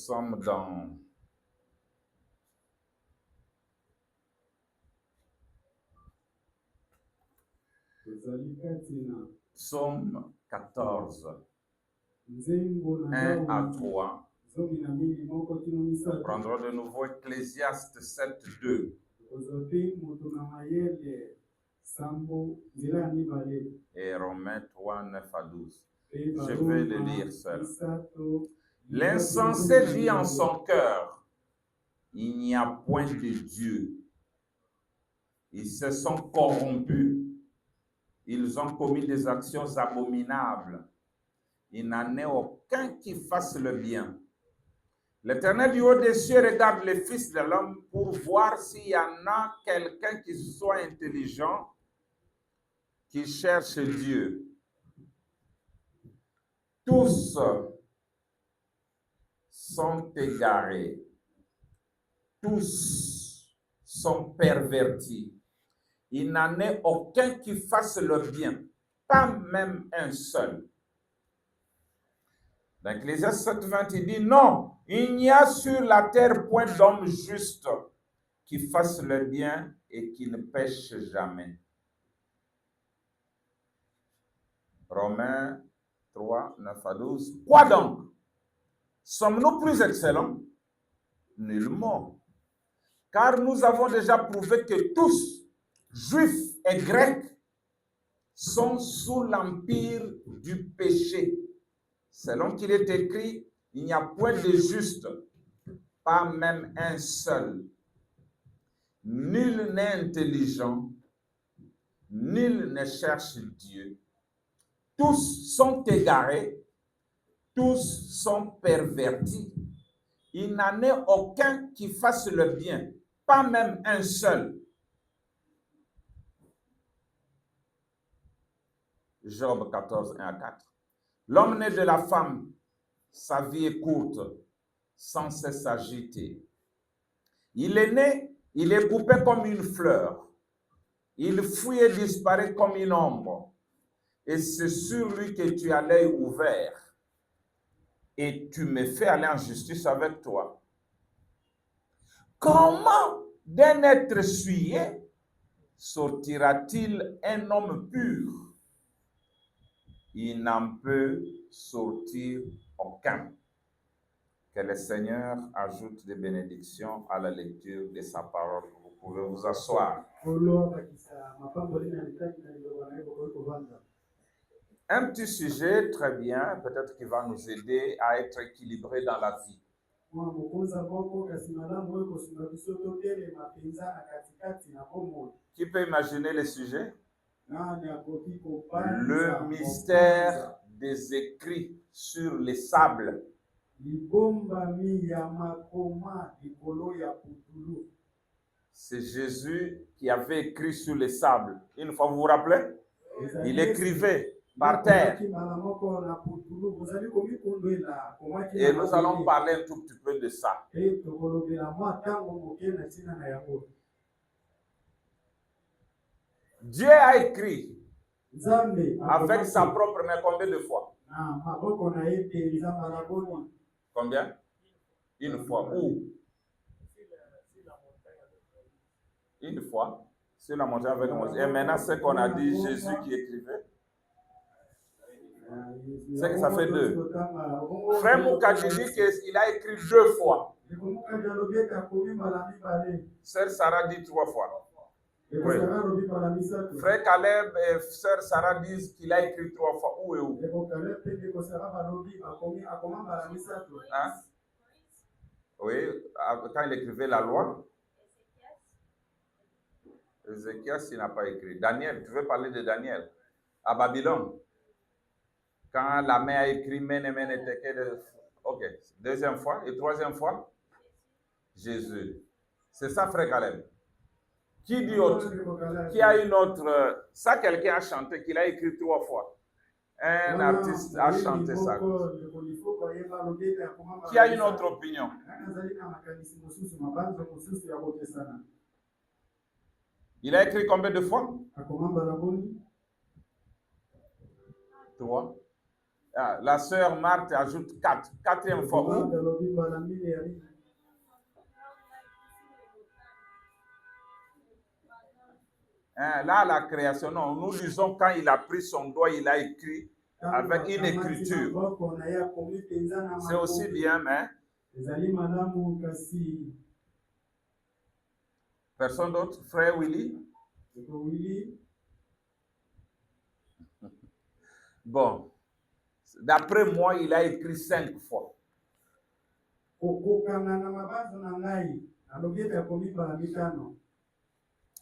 sommes dans Psaume 14, 1 à 3. Nous prendrons de nouveau Ecclésiaste 7, 2. Et Romains 3, 9 à 12. Je vais le lire seul. L'insensé dit en son cœur, il n'y a point de Dieu. Ils se sont corrompus. Ils ont commis des actions abominables. Il n'en est aucun qui fasse le bien. L'Éternel du haut des cieux regarde les fils de l'homme pour voir s'il y en a quelqu'un qui soit intelligent, qui cherche Dieu. Tous sont égarés. Tous sont pervertis. Il n'en est aucun qui fasse le bien, pas même un seul. Dans Ecclésiaste 7:20, il dit non, il n'y a sur la terre point d'homme juste qui fasse le bien et qui ne pêche jamais. Romains 3, 9 à 12. Quoi donc? Sommes-nous plus excellents? Nullement. Car nous avons déjà prouvé que tous, juifs et grecs, sont sous l'empire du péché. Selon qu'il est écrit, il n'y a point de juste, pas même un seul. Nul n'est intelligent, nul ne cherche Dieu. Tous sont égarés, tous sont pervertis. Il n'en est aucun qui fasse le bien, pas même un seul. Job 14, 1 à 4. L'homme né de la femme, sa vie est courte, sans cesse agitée. Il est né, il est coupé comme une fleur. Il fuit et disparaît comme une ombre. Et c'est sur lui que tu as l'œil ouvert. Et tu me fais aller en justice avec toi. Comment d'un être souillé sortira-t-il un homme pur? Il n'en peut sortir aucun. Que le Seigneur ajoute des bénédictions à la lecture de sa parole. Vous pouvez vous asseoir. Un petit sujet très bien, peut-être qui va nous aider à être équilibrés dans la vie. Qui peut imaginer le sujet? Le mystère des écrits sur les sables. C'est Jésus qui avait écrit sur les sables. Une fois, vous vous rappelez? Il écrivait par terre. Et nous allons parler un tout petit peu de ça. Dieu a écrit avec sa propre main combien de fois? Combien? Une fois. Où? Une fois. Sur la montagne avec Moïse. Et maintenant, ce qu'on a dit, Jésus qui écrivait. C'est que ça fait deux. Frère Moukadi dit qu'il a écrit 2 fois. Sœur Sarah dit 3 fois. Oui. Frère Caleb et sœur Sarah disent qu'il a écrit 3 fois. Où et où? Hein? Oui, quand il écrivait la loi. Ézéchias, il n'a pas écrit. Daniel, tu veux parler de Daniel? À Babylone. Quand la main a écrit Mene, Mene, Tekel. Ok. 2e fois. Et 3e fois? Jésus. C'est ça, frère Caleb. Qui dit autre? Qui a une autre? Ça, quelqu'un a chanté qu'il a écrit 3 fois. Un artiste a chanté ça. Qui a une autre opinion? Il a écrit combien de fois? 3. Ah, la sœur Marthe ajoute 4. Quatrième fois. Hein, là, la création, non. Nous lisons quand il a pris son doigt, il a écrit avec une écriture. C'est aussi bien, mais... Personne d'autre? Frère Willy? Bon. D'après moi, il a écrit 5 fois.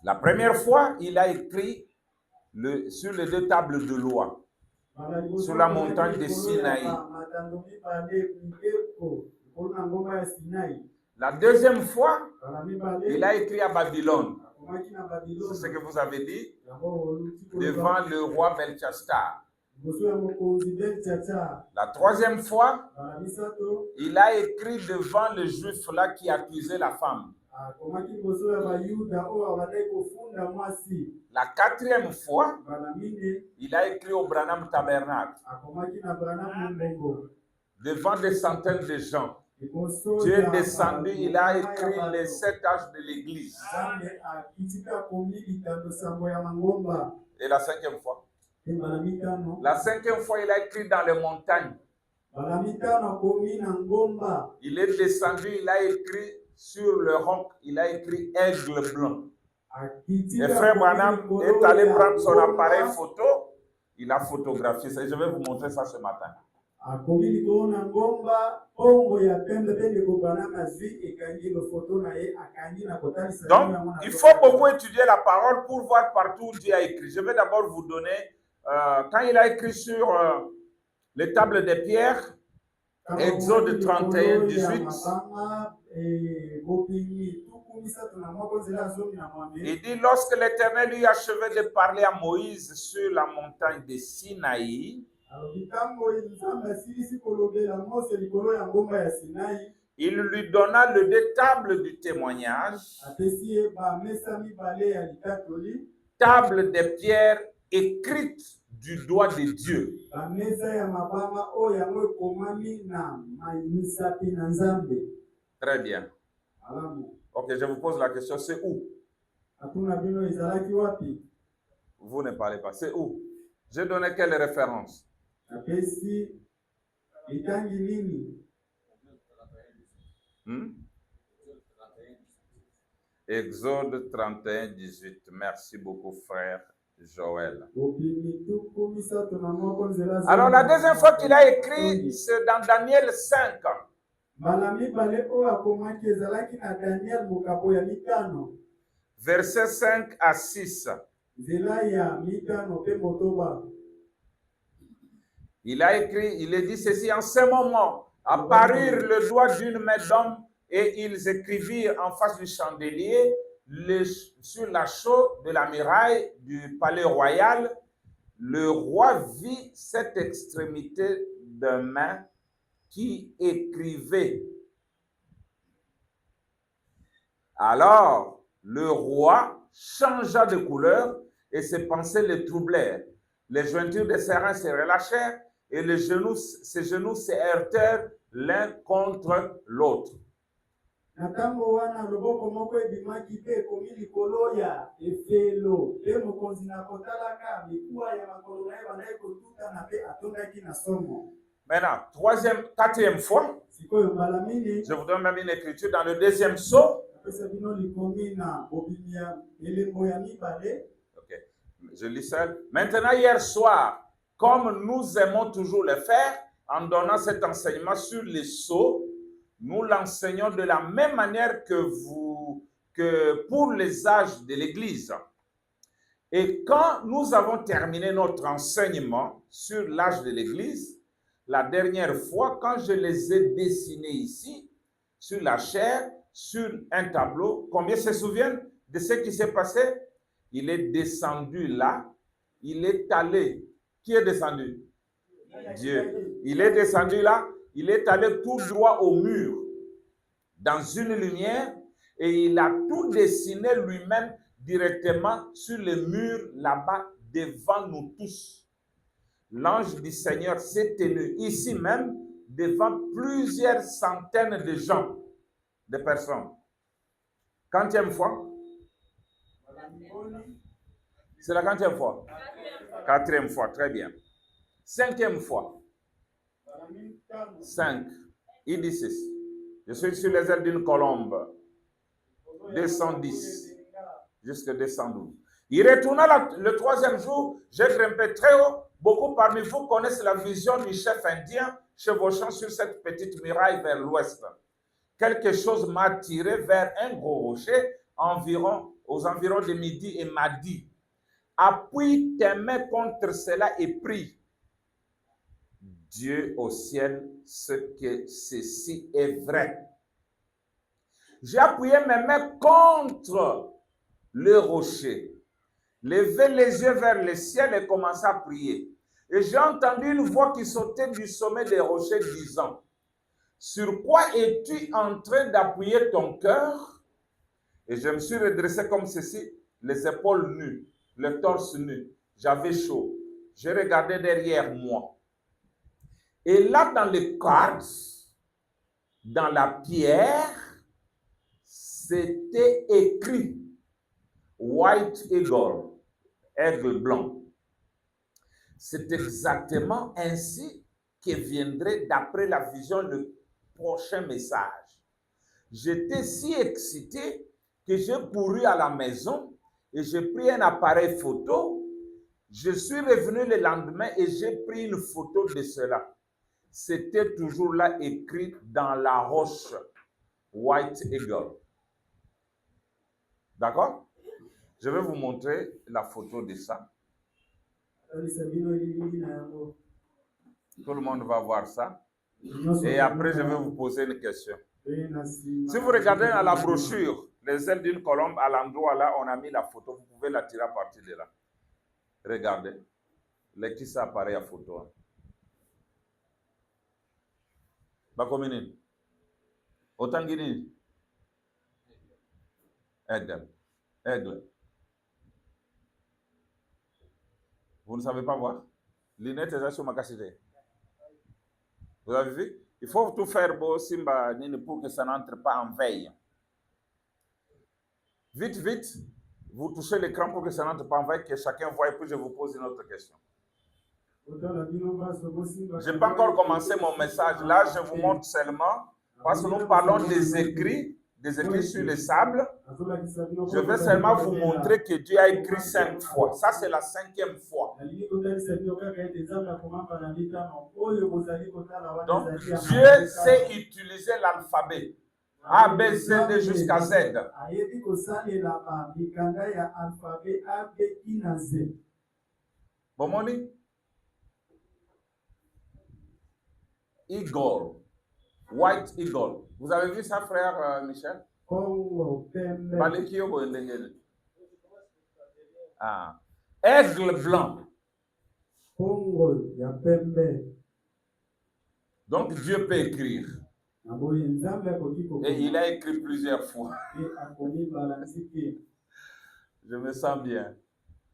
La première fois, il a écrit sur les 2 tables de loi, sur la montagne de Sinaï. La deuxième fois, il a écrit à Babylone. C'est ce que vous avez dit, devant le roi Belchastar. La troisième fois, il a écrit devant le juif là qui accusait la femme. La quatrième fois, il a écrit au Branham Tabernacle devant des centaines de gens. Dieu est descendu, il a écrit les 7 âges de l'Église. Et la cinquième fois? La cinquième fois, il a écrit dans les montagnes. Il est descendu, il a écrit sur le roc, il a écrit aigle blanc. Et frère Branham est allé prendre son appareil photo, il a photographié ça. Je vais vous montrer ça ce matin. Donc, il faut beaucoup étudier la parole pour voir partout où Dieu a écrit. Je vais d'abord vous donner, quand il a écrit sur les tables de pierre, Exode 31, 18, il dit, lorsque l'Éternel lui achevait de parler à Moïse sur la montagne de Sinaï, il lui donna le 2 tables du témoignage, table de pierre écrite du doigt de Dieu. Très bien. Ok, je vous pose la question, c'est où? Vous ne parlez pas, c'est où? J'ai donné quelle référence? Exode 31, 18. Merci beaucoup, frère Joël. Alors, la deuxième fois qu'il a écrit, c'est dans Daniel 5. Versets 5 à 6. Il a écrit, il a dit ceci, en ce moment, apparurent le doigt d'une main d'homme et ils écrivirent en face du chandelier sur la chaux de la muraille du palais royal. Le roi vit cette extrémité de main qui écrivait. Alors, le roi changea de couleur et ses pensées le troublèrent. Les jointures de ses reins se relâchèrent et ses genoux se heurtèrent l'un contre l'autre. Maintenant, quatrième fois, je vous donne même une écriture dans le deuxième sceau. Ok, je lis ça. Maintenant, hier soir, comme nous aimons toujours le faire, en donnant cet enseignement sur les sceaux, nous l'enseignons de la même manière que pour les âges de l'Église. Et quand nous avons terminé notre enseignement sur l'âge de l'Église, la dernière fois, quand je les ai dessinés ici, sur la chair, sur un tableau, combien se souviennent de ce qui s'est passé? Il est descendu là, il est allé. Qui est descendu? Dieu. Il est descendu là, il est allé tout droit au mur, dans une lumière, et il a tout dessiné lui-même directement sur le mur là-bas devant nous tous. l'ange du Seigneur s'est tenu ici même devant plusieurs centaines de gens, de personnes. Quantième fois? C'est la quantième fois? Quatrième fois, très bien. Cinquième fois. 5. Il dit ceci. Je suis sur les ailes d'une colombe. 210 jusqu'à 212. Il retourna le troisième jour. J'ai grimpé très haut. Beaucoup parmi vous connaissent la vision du chef indien chevauchant sur cette petite muraille vers l'ouest. Quelque chose m'a tiré vers un gros rocher aux environs de midi et m'a dit: appuie tes mains contre cela et prie. Dieu au ciel, ce que ceci est vrai. J'ai appuyé mes mains contre le rocher, levé les yeux vers le ciel et commencé à prier. Et j'ai entendu une voix qui sautait du sommet des rochers disant: sur quoi es-tu en train d'appuyer ton cœur? Et je me suis redressé comme ceci, les épaules nues, le torse nu. J'avais chaud. Je regardais derrière moi. Et là, dans le quartz, dans la pierre, c'était écrit White Eagle, aigle blanc. C'est exactement ainsi que viendrait, d'après la vision, le prochain message. J'étais si excité que j'ai couru à la maison et j'ai pris un appareil photo. Je suis revenu le lendemain et j'ai pris une photo de cela. C'était toujours là écrit dans la roche, White Eagle. D'accord? Je vais vous montrer la photo de ça. Tout le monde va voir ça. Et après, je vais vous poser une question. Si vous regardez à la brochure, les ailes d'une colombe, à l'endroit là, on a mis la photo. Vous pouvez la tirer à partir de là. Regardez. Qui ça apparaît à photo. Bakomini. Otangini. Aigle. Aigle. Vous ne savez pas voir? Lunettes sur ma cassette. Vous avez vu? Il faut tout faire pour que ça n'entre pas en veille. Vite, vite. Vous touchez l'écran pour que ça n'entre pas en veille, que chacun voie, et puis je vous pose une autre question. Je n'ai pas encore commencé mon message. Là, je vous montre seulement, parce que nous parlons des écrits sur le sable. Je vais seulement vous montrer que Dieu a écrit 5 fois. Ça, c'est la 5e fois. Donc, Dieu sait utiliser l'alphabet. A, B, C, D jusqu'à Z. Bon, Moni? Eagle. White Eagle. Vous avez vu ça, frère Michel? Ah. Aigle blanc. Donc Dieu peut écrire. Et il a écrit plusieurs fois. Je me sens bien.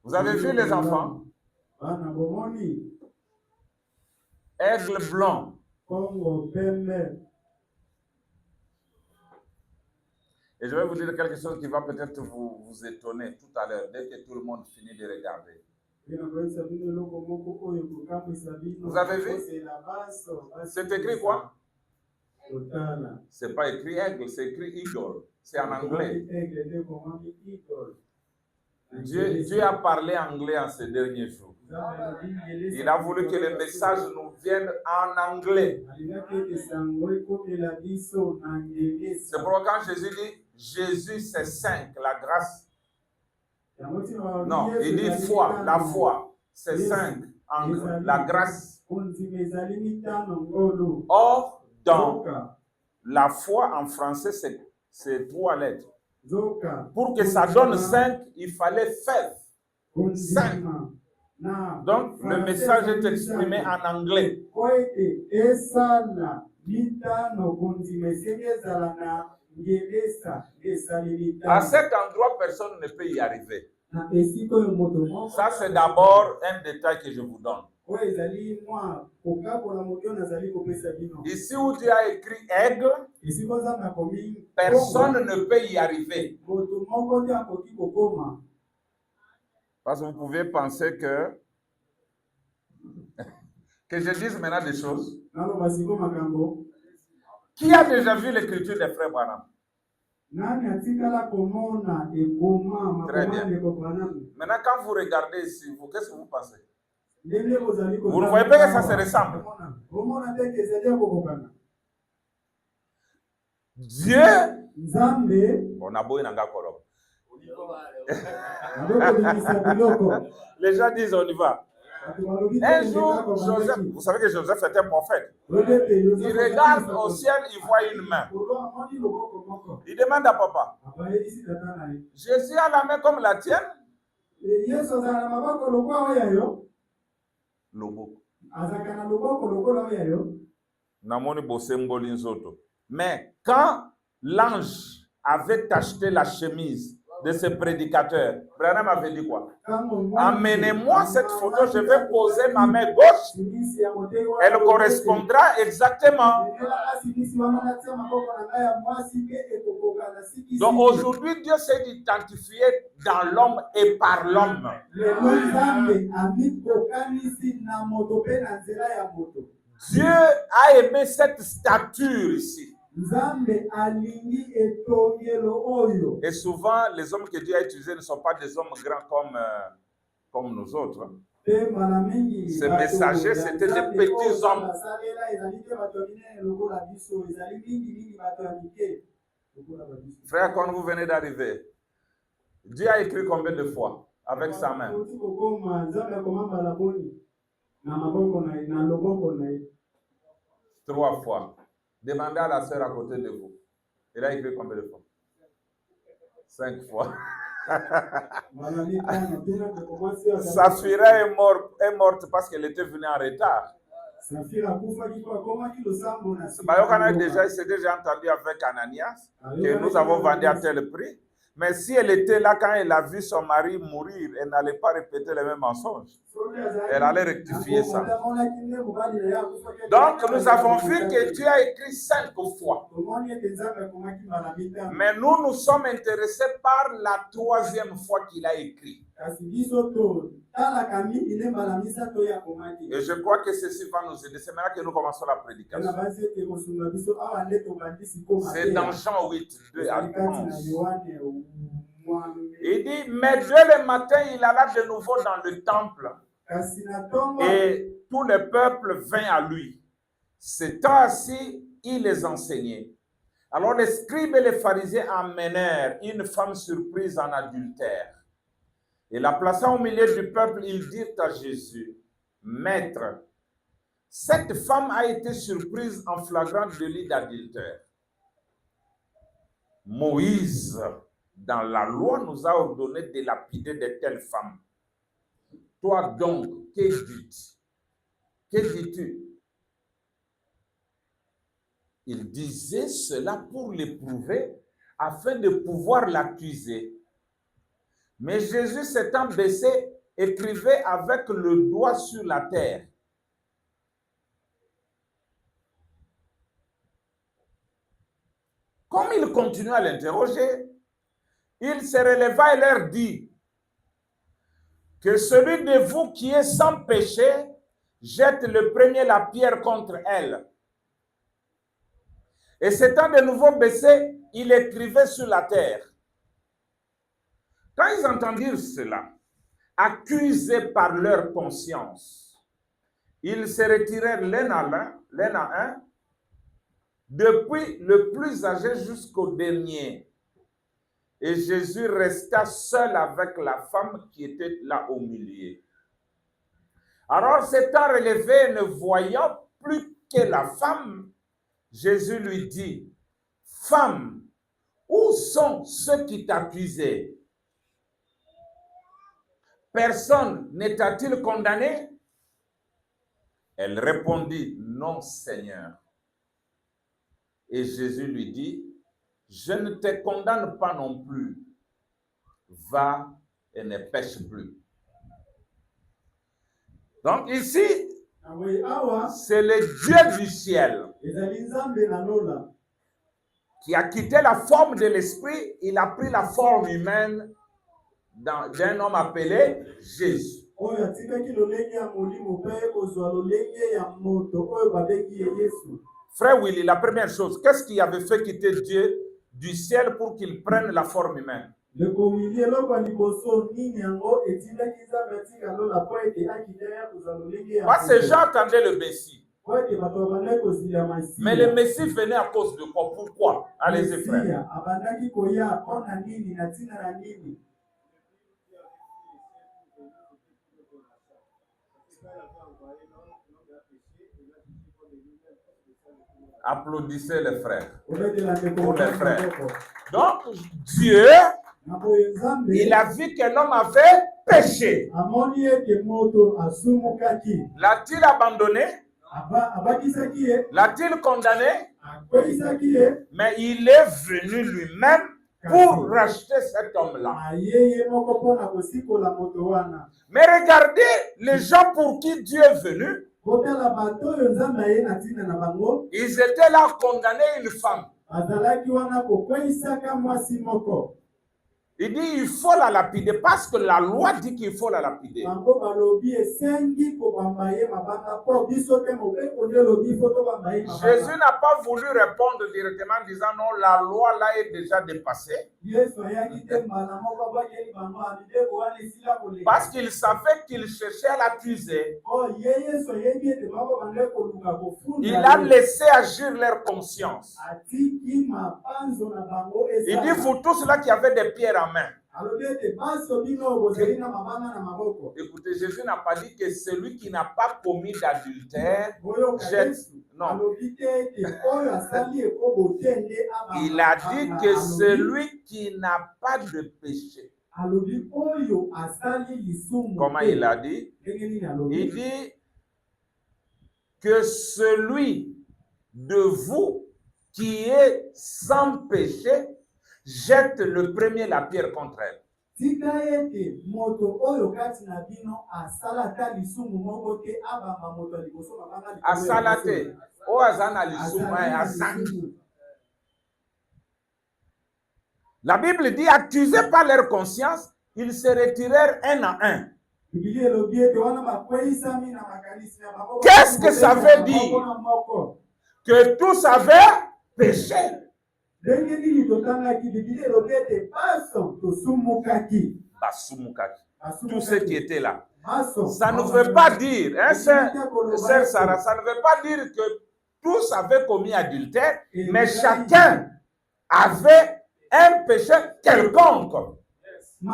Vous avez vu les enfants? Aigle blanc. Et je vais vous dire quelque chose qui va peut-être vous étonner tout à l'heure, dès que tout le monde finit de regarder. Vous avez vu? C'est écrit quoi? C'est pas écrit aigle, c'est écrit eagle. C'est en anglais. Dieu a parlé anglais en ces derniers jours. Il a voulu que le message nous vienne en anglais. C'est pourquoi quand Jésus dit Jésus c'est 5, la grâce. Non, il dit foi, la foi, c'est 5, la grâce. Or, dans la foi en français, c'est 3 lettres. Pour que ça donne 5, il fallait faire 5. Donc, le message est exprimé en anglais. À cet endroit, personne ne peut y arriver. Ça, c'est d'abord un détail que je vous donne. Ici où Dieu a écrit aigle, personne ne peut y arriver. Parce que vous pouvez penser que je dise maintenant des choses. Qui a déjà vu l'écriture des frères Branham? Très bien. Maintenant, quand vous regardez ici, qu'est-ce que vous pensez? Vous ne voyez pas que ça se ressemble? Dieu, on a beau les gens disent on y va. Un jour, Joseph, vous savez que Joseph était un prophète. Il regarde au ciel, il voit une main. Il demande à papa, Jésus a la main comme la tienne? Mais quand l'ange avait acheté la chemise de ce prédicateur, Branham avait dit quoi? Amenez-moi cette photo, je vais poser ma main gauche. Elle correspondra exactement. Donc aujourd'hui, Dieu s'est identifié dans l'homme et par l'homme. Dieu a aimé cette stature ici. Et souvent, les hommes que Dieu a utilisés ne sont pas des hommes grands comme nous autres. Ces messagers, c'était des petits hommes. Frère, quand vous venez d'arriver, Dieu a écrit combien de fois avec sa main? 3 fois. Demandez à la sœur à côté de vous. Elle a écrit combien de fois? 5 fois. Saphira est morte parce qu'elle était venue en retard. Il s'est déjà entendu avec Ananias que nous avons vendu à tel prix. Mais si elle était là quand elle a vu son mari mourir, elle n'allait pas répéter les mêmes mensonges. Elle allait rectifier ça. Donc, nous avons vu que Dieu a écrit 5 fois. Mais nous sommes intéressés par la 3e fois qu'il a écrit. Et je crois que ceci va nous aider. C'est maintenant que nous commençons la prédication. C'est dans Jean 8, 2 à 11. Il dit, mais dès le matin, il alla de nouveau dans le temple. Et tout le peuple vint à lui. S'étant assis, il les enseignait. Alors les scribes et les pharisiens amenèrent une femme surprise en adultère. Et la plaçant au milieu du peuple, ils dirent à Jésus, Maître, cette femme a été surprise en flagrant délit d'adultère. Moïse, dans la loi, nous a ordonné de lapider de telles femmes. Toi donc, que dis-tu? Que dis-tu? Il disait cela pour l'éprouver, afin de pouvoir l'accuser. Mais Jésus s'étant baissé, écrivait avec le doigt sur la terre. Comme il continuait à l'interroger, il se releva et leur dit, que celui de vous qui est sans péché, jette le premier la pierre contre elle. Et s'étant de nouveau baissé, il écrivait sur la terre. Quand ils entendirent cela, accusés par leur conscience, ils se retirèrent l'un à un, depuis le plus âgé jusqu'au dernier. Et Jésus resta seul avec la femme qui était là au milieu. Alors, s'étant relevé, ne voyant plus que la femme, Jésus lui dit, « Femme, où sont ceux qui t'accusaient? Personne ne t'a-t-il condamné? » Elle répondit, « Non, Seigneur. » Et Jésus lui dit, « Je ne te condamne pas non plus. Va et ne pêche plus. » Donc ici, C'est le Dieu du ciel qui a quitté la forme de l'esprit. Il a pris la forme humaine d'un homme appelé Jésus. Frère Willy, la première chose, qu'est-ce qui avait fait quitter Dieu du ciel pour qu'il prenne la forme humaine? Parce que j'entendais le Messie. Mais le Messie venait à cause de quoi? Pourquoi? Allez-y, frère. Applaudissez les frères. Pour les frères. Donc, Dieu, il a vu que l'homme avait péché. L'a-t-il abandonné? L'a-t-il condamné? Mais il est venu lui-même pour racheter cet homme-là. Mais regardez les gens pour qui Dieu est venu. Ils étaient là condamnés une femme. Il dit il faut la lapider parce que la loi dit qu'il faut la lapider. Jésus n'a pas voulu répondre directement en disant non, la loi là est déjà dépassée. Parce qu'il savait qu'il cherchait à l'accuser. Il a laissé agir leur conscience. Il dit vous tous là qui avez des pierres en main. Écoutez, Jésus n'a pas dit que celui qui n'a pas commis d'adultère jette. Non. Il a dit que celui qui n'a pas de péché. Comment il a dit? Il dit que celui de vous qui est sans péché jette le premier la pierre contre elle. Asalate. La Bible dit, accusés par leur conscience, ils se retirèrent un à un. Qu'est-ce que ça veut dire? Que tous avaient péché. Tout ce qui était là. Ça ne veut pas dire, hein, sœur Sarah, ça ne veut pas dire que tous avaient commis adultère, mais chacun avait un péché quelconque. Ils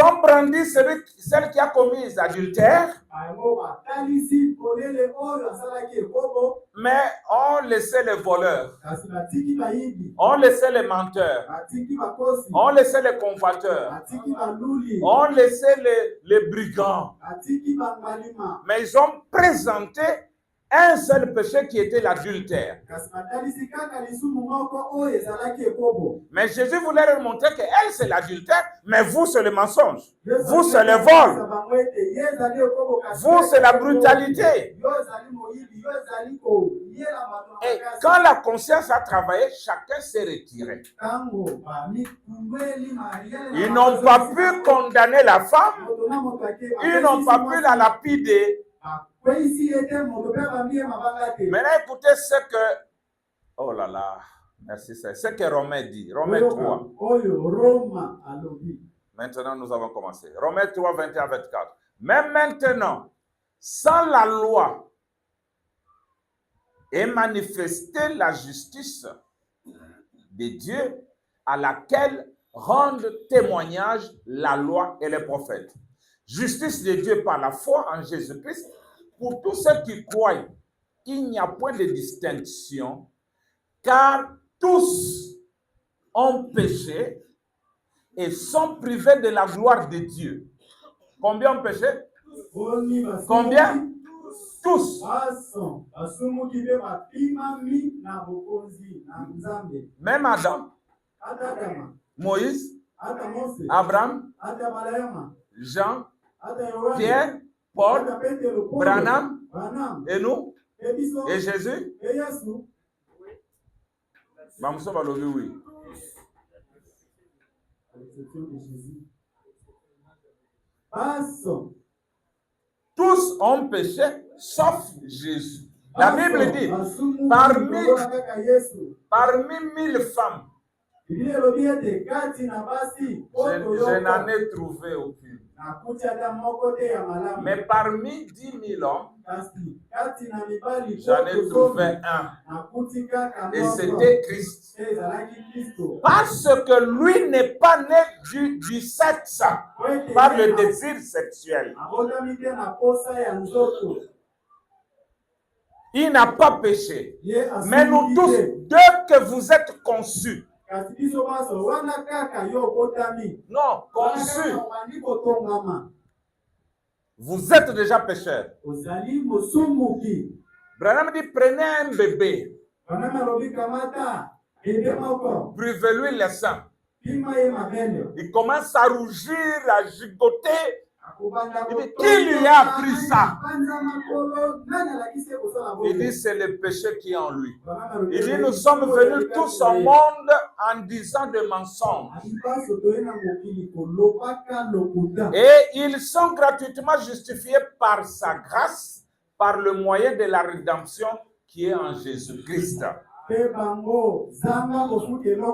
ont brandi celle qui a commis adultère, mais on laissait les voleurs, on laissait les menteurs, on laissait les convoiteurs, on laissait les brigands. Mais ils ont présenté un seul péché qui était l'adultère. Mais Jésus voulait leur montrer que elle c'est l'adultère, mais vous c'est le mensonge. Vous c'est le vol. Vous c'est la brutalité. Et quand la conscience a travaillé, chacun s'est retiré. Ils n'ont pas pu condamner la femme. Ils n'ont pas pu la lapider. Maintenant, écoutez ce que... Oh là là, merci. C'est ce que Romain dit. Romain 3. Maintenant, nous avons commencé. Romain 3, 21, 24. Même maintenant, sans la loi, est manifestée la justice de Dieu à laquelle rendent témoignage la loi et les prophètes. Justice de Dieu par la foi en Jésus-Christ. Pour tous ceux qui croient, il n'y a point de distinction, car tous ont péché et sont privés de la gloire de Dieu. Combien ont péché? Combien? Tous. Même Adam, Moïse, Abraham, Jean, Pierre, Paul, Branham, et nous, et Jésus. Oui. Tous ont péché, sauf Jésus. La Bible dit, parmi 1000 femmes, je n'en ai trouvé aucune. Mais parmi 10 000 hommes, j'en ai trouvé un. Et c'était Christ. Parce que lui n'est pas né du sexe, par le désir sexuel. Il n'a pas péché. Mais nous tous, dès que vous êtes conçus, non, conçus, vous êtes déjà pécheurs. Branham dit, prenez un bébé, privez-lui le sang. Il commence à rougir, à gigoter. Il dit, qui lui a appris ça? Il dit, c'est le péché qui est en lui. Il dit, nous sommes venus tous au monde en disant des mensonges. Et ils sont gratuitement justifiés par sa grâce, par le moyen de la rédemption qui est en Jésus-Christ.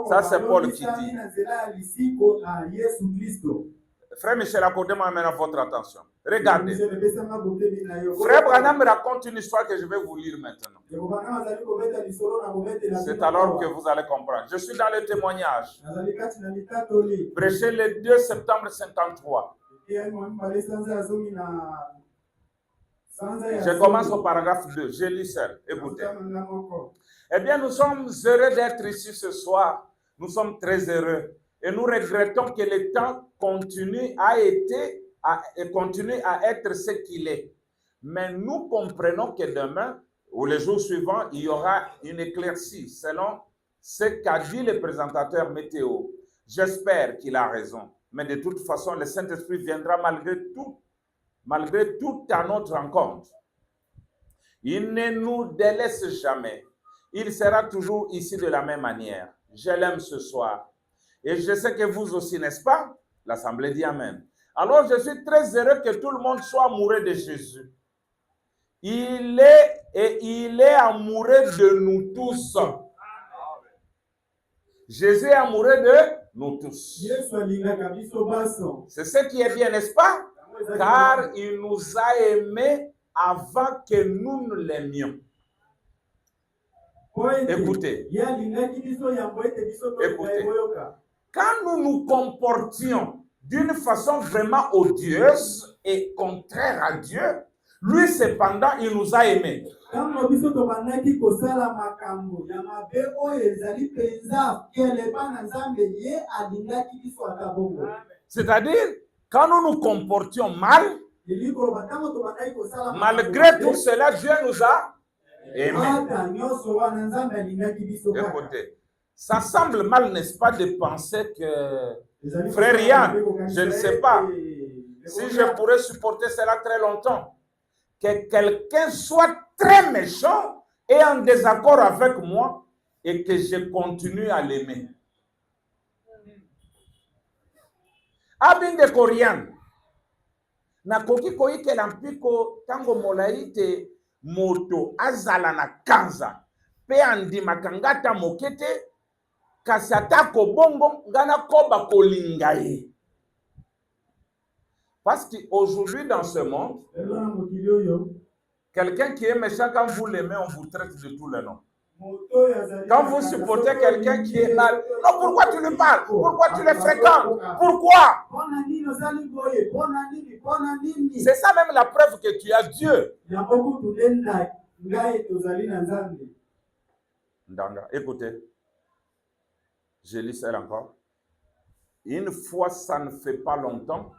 Ça, c'est Paul qui dit. Frère Michel, accordez-moi maintenant votre attention. Regardez. Frère Branham me raconte une histoire que je vais vous lire maintenant. C'est alors que vous allez comprendre. Je suis dans le témoignage. Prêché le 2 septembre 53. Je commence au paragraphe 2. Je lis seul. Écoutez. Eh bien, nous sommes heureux d'être ici ce soir. Nous sommes très heureux. Et nous regrettons que le temps continue à être ce qu'il est. Mais nous comprenons que demain, ou les jours suivants, il y aura une éclaircie, selon ce qu'a dit le présentateur météo. J'espère qu'il a raison. Mais de toute façon, le Saint-Esprit viendra malgré tout à notre rencontre. Il ne nous délaisse jamais. Il sera toujours ici de la même manière. Je l'aime ce soir. Et je sais que vous aussi, n'est-ce pas? L'Assemblée dit Amen. Alors, je suis très heureux que tout le monde soit amoureux de Jésus. Il est amoureux de nous tous. Jésus est amoureux de nous tous. C'est ce qui est bien, n'est-ce pas? Car il nous a aimés avant que nous ne l'aimions. Écoutez. Quand nous nous comportions d'une façon vraiment odieuse et contraire à Dieu, lui cependant, il nous a aimés. C'est-à-dire, quand nous nous comportions mal, malgré tout cela, Dieu nous a aimés. Écoutez. Ça semble mal, n'est-ce pas, de penser que, frère Yann, je ne sais pas si je pourrais supporter cela très longtemps, que quelqu'un soit très méchant et en désaccord avec moi et que je continue à l'aimer. Abin de Korian, na koki koike lampiko tango molaite moto azala na kanza pe andi makangata mokete kasatako bongo ngana koba kolingaye. Parce qu'aujourd'hui dans ce monde, quelqu'un qui est méchant, quand vous l'aimez, on vous traite de tous les noms. Quand vous supportez quelqu'un qui est mal, non, pourquoi tu lui parles? Pourquoi tu le fréquentes? Pourquoi? C'est ça même la preuve que tu as Dieu. Ndanga, écoutez. Je lis ça encore. Une fois, ça ne fait pas longtemps,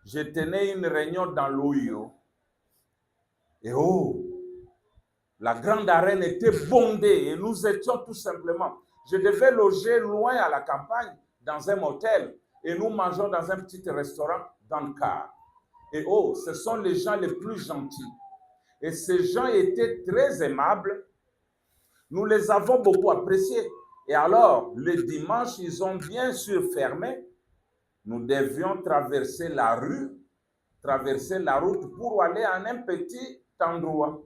je tenais une réunion dans l'Ohio. Et oh, la grande arène était bondée et nous étions tout simplement. Je devais loger loin à la campagne, dans un motel. et nous mangeons dans un petit restaurant dans le car. Et oh, ce sont les gens les plus gentils. Et ces gens étaient très aimables. Nous les avons beaucoup appréciés. Et alors, le dimanche, ils ont bien sûr fermé. Nous devions traverser la rue, traverser la route pour aller à un petit endroit.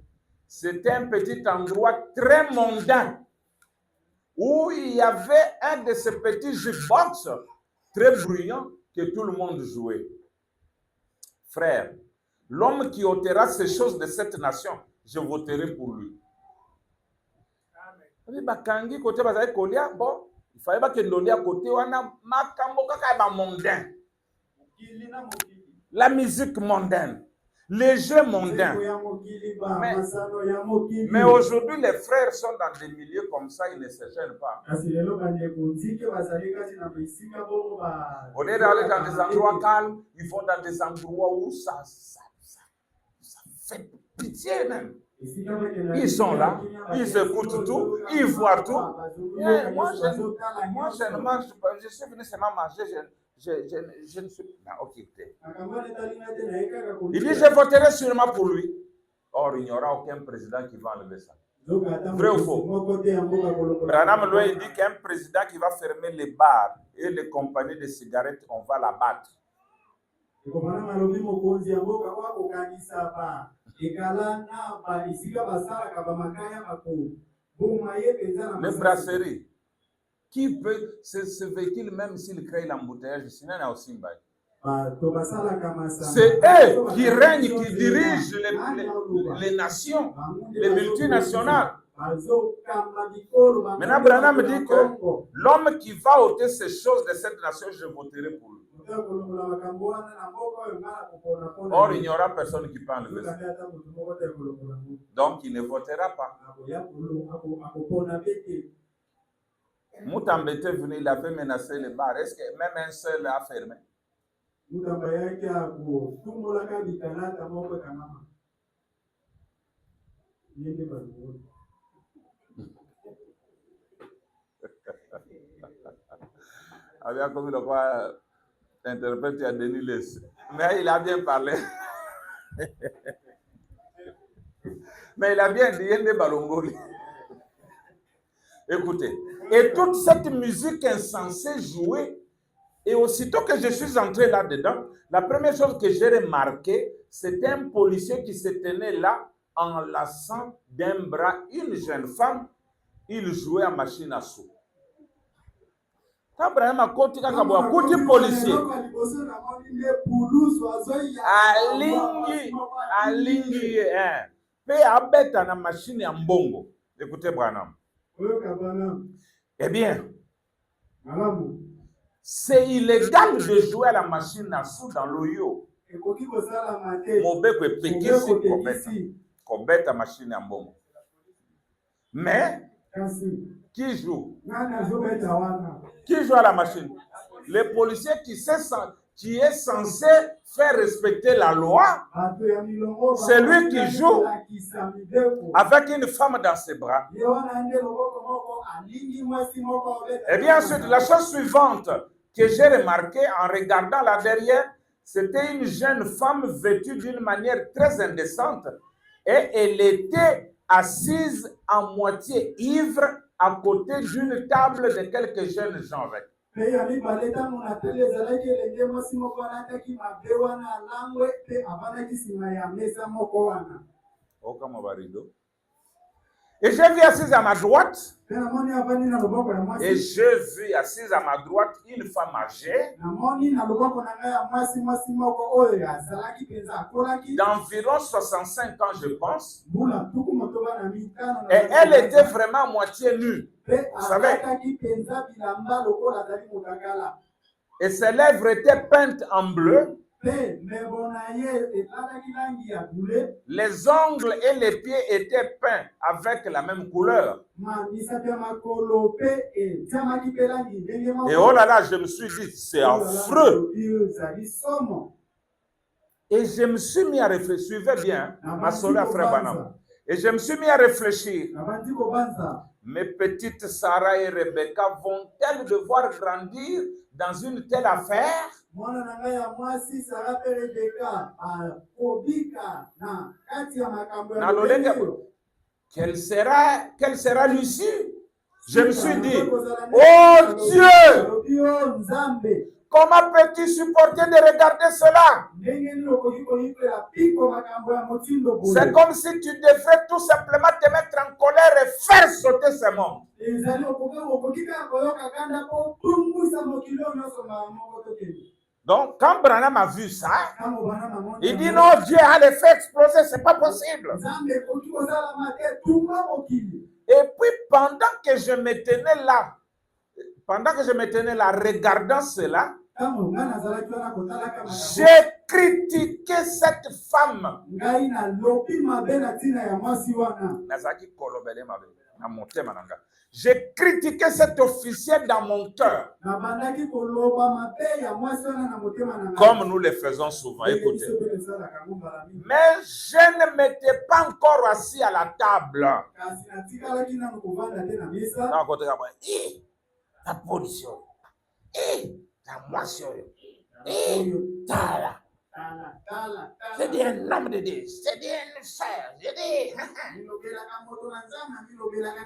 C'était un petit endroit très mondain où il y avait un de ces petits jukebox très bruyants que tout le monde jouait. Frère, l'homme qui ôtera ces choses de cette nation, je voterai pour lui. Bakangi côté bazali kolia bon il fallait pas que ndolia côté wana makambo kaka ba mondain, la musique mondaine, les jeux mondains. Mais aujourd'hui les frères sont dans des milieux comme ça, ils ne se gênent pas. Au lieu d'aller dans des endroits calmes, ils vont dans des endroits où ça fait pitié même. Ils sont là, ils écoutent tout, ils voient tout. Moi, je ne mange pas. Je suis venu seulement manger. Je ne suis pas occupé. Il dit, je voterai sûrement pour lui. Or, il n'y aura aucun président qui va enlever ça. Vrai ou faux? Branham lui dit qu'un président qui va fermer les bars et les compagnies de cigarettes, on va l'abattre. Les brasseries, qui peut ce véhicule, même s'il crée l'embouteillage, sinon il y a aussi c'est eux qui règnent, qui dirigent les nations, les multinationales. Maintenant, Branham dit que l'homme qui va ôter ces choses de cette nation, je voterai pour lui. Or, il n'y aura personne qui peut enlever ça. Donc, il ne votera pas. Moutambete venu, il avait menacé les bars. Est-ce que même un seul a fermé? Avait comme le quoi interprète à Denis Les. Mais il a bien parlé. Mais il a bien dit Yende Balongoli. Écoutez, et toute cette musique insensée jouée, et aussitôt que je suis entré là-dedans, la première chose que j'ai remarqué, c'était un policier qui se tenait là en lassant d'un bras une jeune femme. Il jouait à machine à sous. Abraham a côté kakabwa côté policier. Alingi pe abeta na machine ya mbongo. Écoutez Branham. Eh bien, c'est illégal de jouer à la machine à sous dans l'oyo. Mobeko pekisi kobeta machine ya mbongo. Mais qui joue? Qui joue à la machine? Le policier qui est censé faire respecter la loi, c'est lui qui joue avec une femme dans ses bras. Et bien ensuite, la chose suivante que j'ai remarquée en regardant là derrière, c'était une jeune femme vêtue d'une manière très indécente et elle était assise à moitié ivre à côté d'une table de quelques jeunes gens avec. Et j'ai vu assise à ma droite, et j'ai vu assise à ma droite une femme âgée d'environ 65 ans, je pense. Et elle était vraiment à moitié nue. Vous savez. Et ses lèvres étaient peintes en bleu. Les ongles et les pieds étaient peints avec la même couleur. Et oh là là, je me suis dit, c'est affreux. Et je me suis mis à réfléchir. Suivez bien, ma soeur frère Branham. Et je me suis mis à réfléchir. Mes petites Sarah et Rebecca vont-elles devoir grandir dans une telle affaire? Quelle sera l'issue? Je me suis dit, oh Dieu! Comment peux-tu supporter de regarder cela? C'est comme si tu devrais tout simplement te mettre en colère et faire sauter ce monde. Donc, quand Branham a vu ça, il dit non, Dieu a les fait exploser, c'est pas possible. Et puis, pendant que je me tenais là, regardant cela, j'ai critiqué cette femme. J'ai critiqué cet officier dans mon cœur. Comme nous le faisons souvent, écoutez. Mais je ne m'étais pas encore assis à la table. La pollution. La moisson. C'est dit un homme de Dieu. C'est dit une sœur.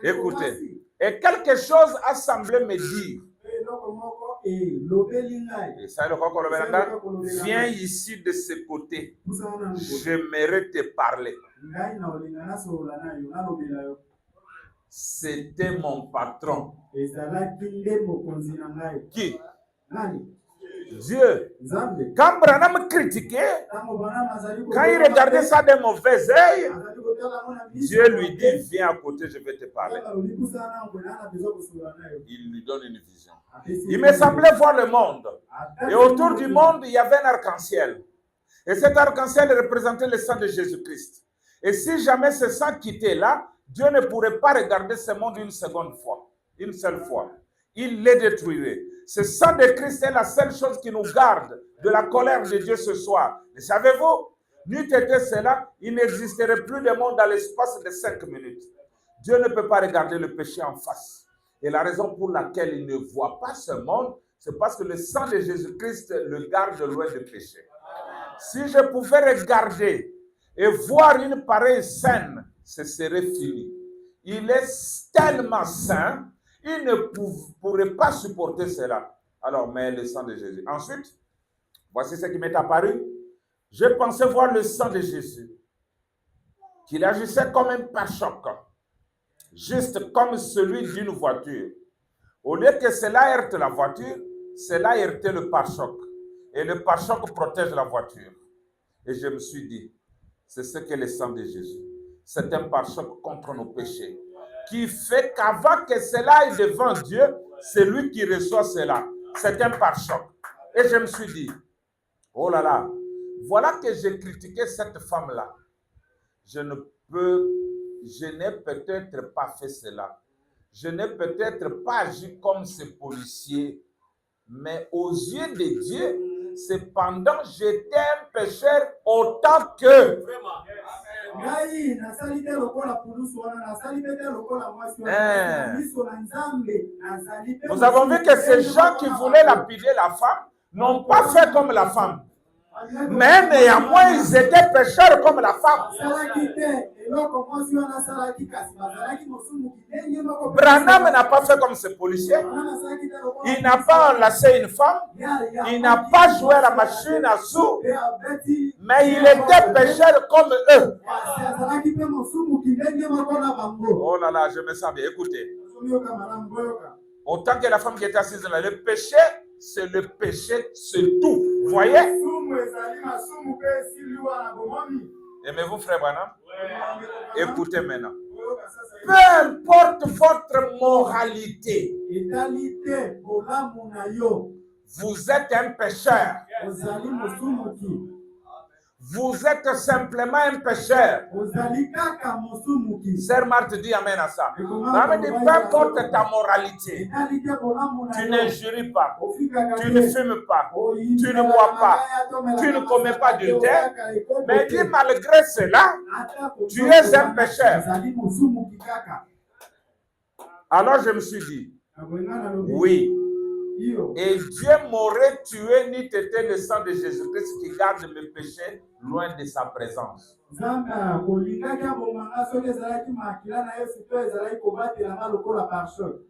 Écoutez. Et quelque chose a semblé me dire. Viens ici de ce côté. J'aimerais te parler. C'était mon patron. Qui? Dieu. Quand Branham critiquait, quand il regardait ça d'un mauvais œil, Dieu lui dit, viens à côté, je vais te parler. Il lui donne une vision. Il me semblait voir le monde. Et autour du monde, il y avait un arc-en-ciel. Et cet arc-en-ciel représentait le sang de Jésus-Christ. Et si jamais ce sang quittait là, Dieu ne pourrait pas regarder ce monde une seule fois. Il les détruirait. Ce sang de Christ est la seule chose qui nous garde de la colère de Dieu ce soir. Et savez-vous, n'eût été cela, il n'existerait plus de monde dans l'espace de 5 minutes. Dieu ne peut pas regarder le péché en face. Et la raison pour laquelle il ne voit pas ce monde, c'est parce que le sang de Jésus-Christ le garde loin du péché. Si je pouvais regarder et voir une pareille scène, ce serait fini. Il est tellement saint, il ne pourrait pas supporter cela. Alors, mais le sang de Jésus. Ensuite, voici ce qui m'est apparu. Je pensais voir le sang de Jésus, qu'il agissait comme un pare-choc, juste comme celui d'une voiture. Au lieu que cela heurte la voiture, cela heurtait le pare-choc. Et le pare-choc protège la voiture. Et je me suis dit, c'est ce que le sang de Jésus. C'est un pare-choc contre nos péchés, qui fait qu'avant que cela aille devant Dieu, c'est lui qui reçoit cela. C'est un pare-choc. Et je me suis dit, oh là là, voilà que j'ai critiqué cette femme-là. Je n'ai peut-être pas fait cela. Je n'ai peut-être pas agi comme ces policiers. Mais aux yeux de Dieu, cependant, j'étais un pécheur autant que... Nous avons vu que ces gens qui voulaient lapider la femme n'ont pas fait comme la femme. Mais néanmoins, ils étaient pécheurs comme la femme. Branham n'a pas fait comme ces policiers. Il n'a pas enlacé une femme. Il n'a pas joué à la machine à sous. Mais il était pécheur comme eux. Oh là là, je me sens bien. Écoutez. Autant que la femme qui était assise là, le péché, c'est le péché, c'est tout. Vous voyez? Aimez-vous, frère Branham? Écoutez maintenant. Peu importe votre moralité, vous êtes un pécheur. Vous êtes simplement un pécheur. Sœur Marthe dit amen à ça. Maman dit, peu importe ta moralité, tu n'injuries pas, tu ne fumes pas, tu ne bois pas, tu ne commets pas d'adultère, mais dit malgré cela, tu es un pécheur. Alors je me suis dit, oui. Et Dieu m'aurait tué ni t'était le sang de Jésus-Christ qui garde mes péchés loin de sa présence.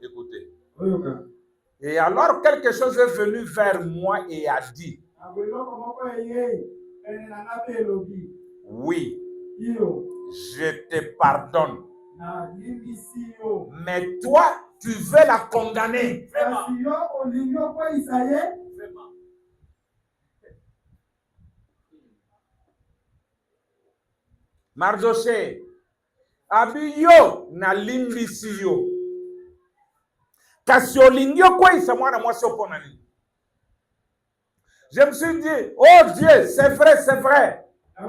Écoutez. Et alors quelque chose est venu vers moi et a dit, oui, je te pardonne. Mais toi, tu veux la condamner. Mardoché, abiyo na limbisi yo. Kasi olingyo kwa isa mwana mwasi oponani. Je me suis dit, oh Dieu, c'est vrai, c'est vrai. J'ai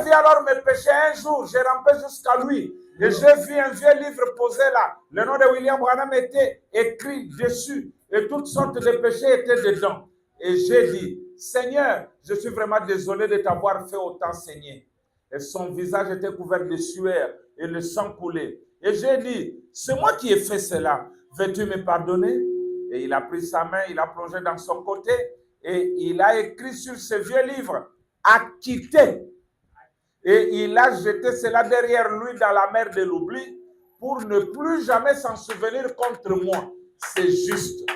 vu alors mes péchés un jour, j'ai rampé jusqu'à lui. Et j'ai vu un vieux livre posé là. Le nom de William Branham était écrit dessus. Et toutes sortes de péchés étaient dedans. Et j'ai dit, Seigneur, je suis vraiment désolé de t'avoir fait autant saigner. Et son visage était couvert de sueur et le sang coulait. Et j'ai dit, c'est moi qui ai fait cela. Veux-tu me pardonner? Et il a pris sa main, il a plongé dans son côté et il a écrit sur ce vieux livre, acquitté. Et il a jeté cela derrière lui dans la mer de l'oubli pour ne plus jamais s'en souvenir contre moi. C'est juste.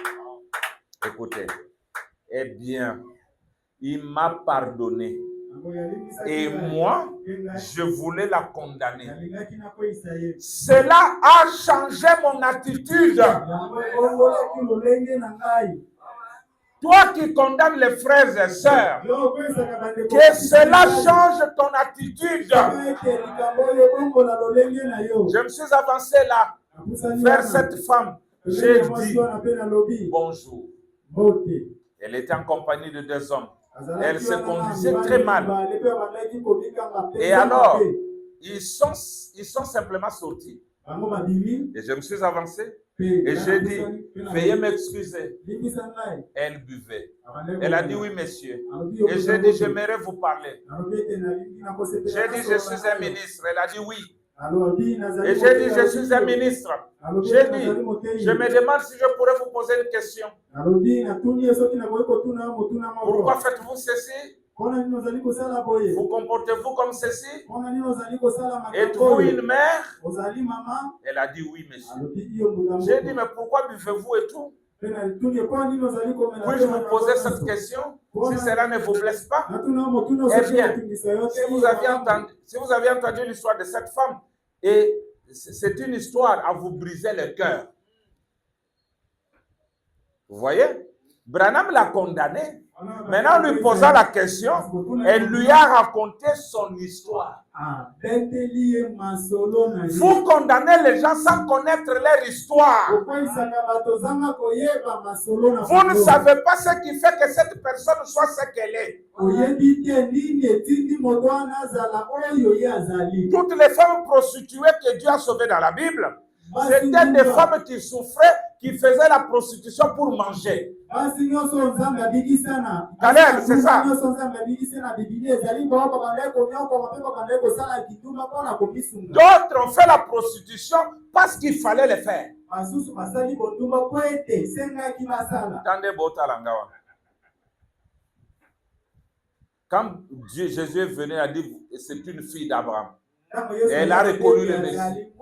Écoutez, eh bien, il m'a pardonné. Et moi, je voulais la condamner. Cela a changé mon attitude. Toi qui condamnes les frères et sœurs, que cela change ton attitude. Je me suis avancé là, vers cette femme. J'ai dit bonjour. Elle était en compagnie de deux hommes. Elle se conduisait très mal. Et alors, ils sont simplement sortis. Et je me suis avancé. Et j'ai dit, veuillez m'excuser. Elle buvait. Elle a dit, oui, monsieur. Et j'ai dit, j'aimerais vous parler. J'ai dit, je suis un ministre. Elle a dit, oui. Et j'ai dit, je suis un ministre. J'ai dit, je me demande si je pourrais vous poser une question. Pourquoi faites-vous ceci? Vous comportez-vous comme ceci? Êtes-vous une mère? Elle a dit oui, monsieur. J'ai dit, mais pourquoi buvez-vous et tout? Puis-je vous poser cette question? Si cela ne vous blesse pas? Eh bien, si vous aviez entendu l'histoire de cette femme, et c'est une histoire à vous briser le cœur. Vous voyez? Branham l'a condamné. Maintenant, en lui posant la question, elle lui a raconté son histoire. Vous condamnez les gens sans connaître leur histoire. Vous ne savez pas ce qui fait que cette personne soit ce qu'elle est. Toutes les femmes prostituées que Dieu a sauvées dans la Bible, c'était des femmes qui souffraient, qui faisaient la prostitution pour manger. Caleb, c'est ça. D'autres ont fait la prostitution parce qu'il fallait le faire. Quand Jésus est venu, il a dit, c'est une fille d'Abraham. Et elle a reconnu le Messie.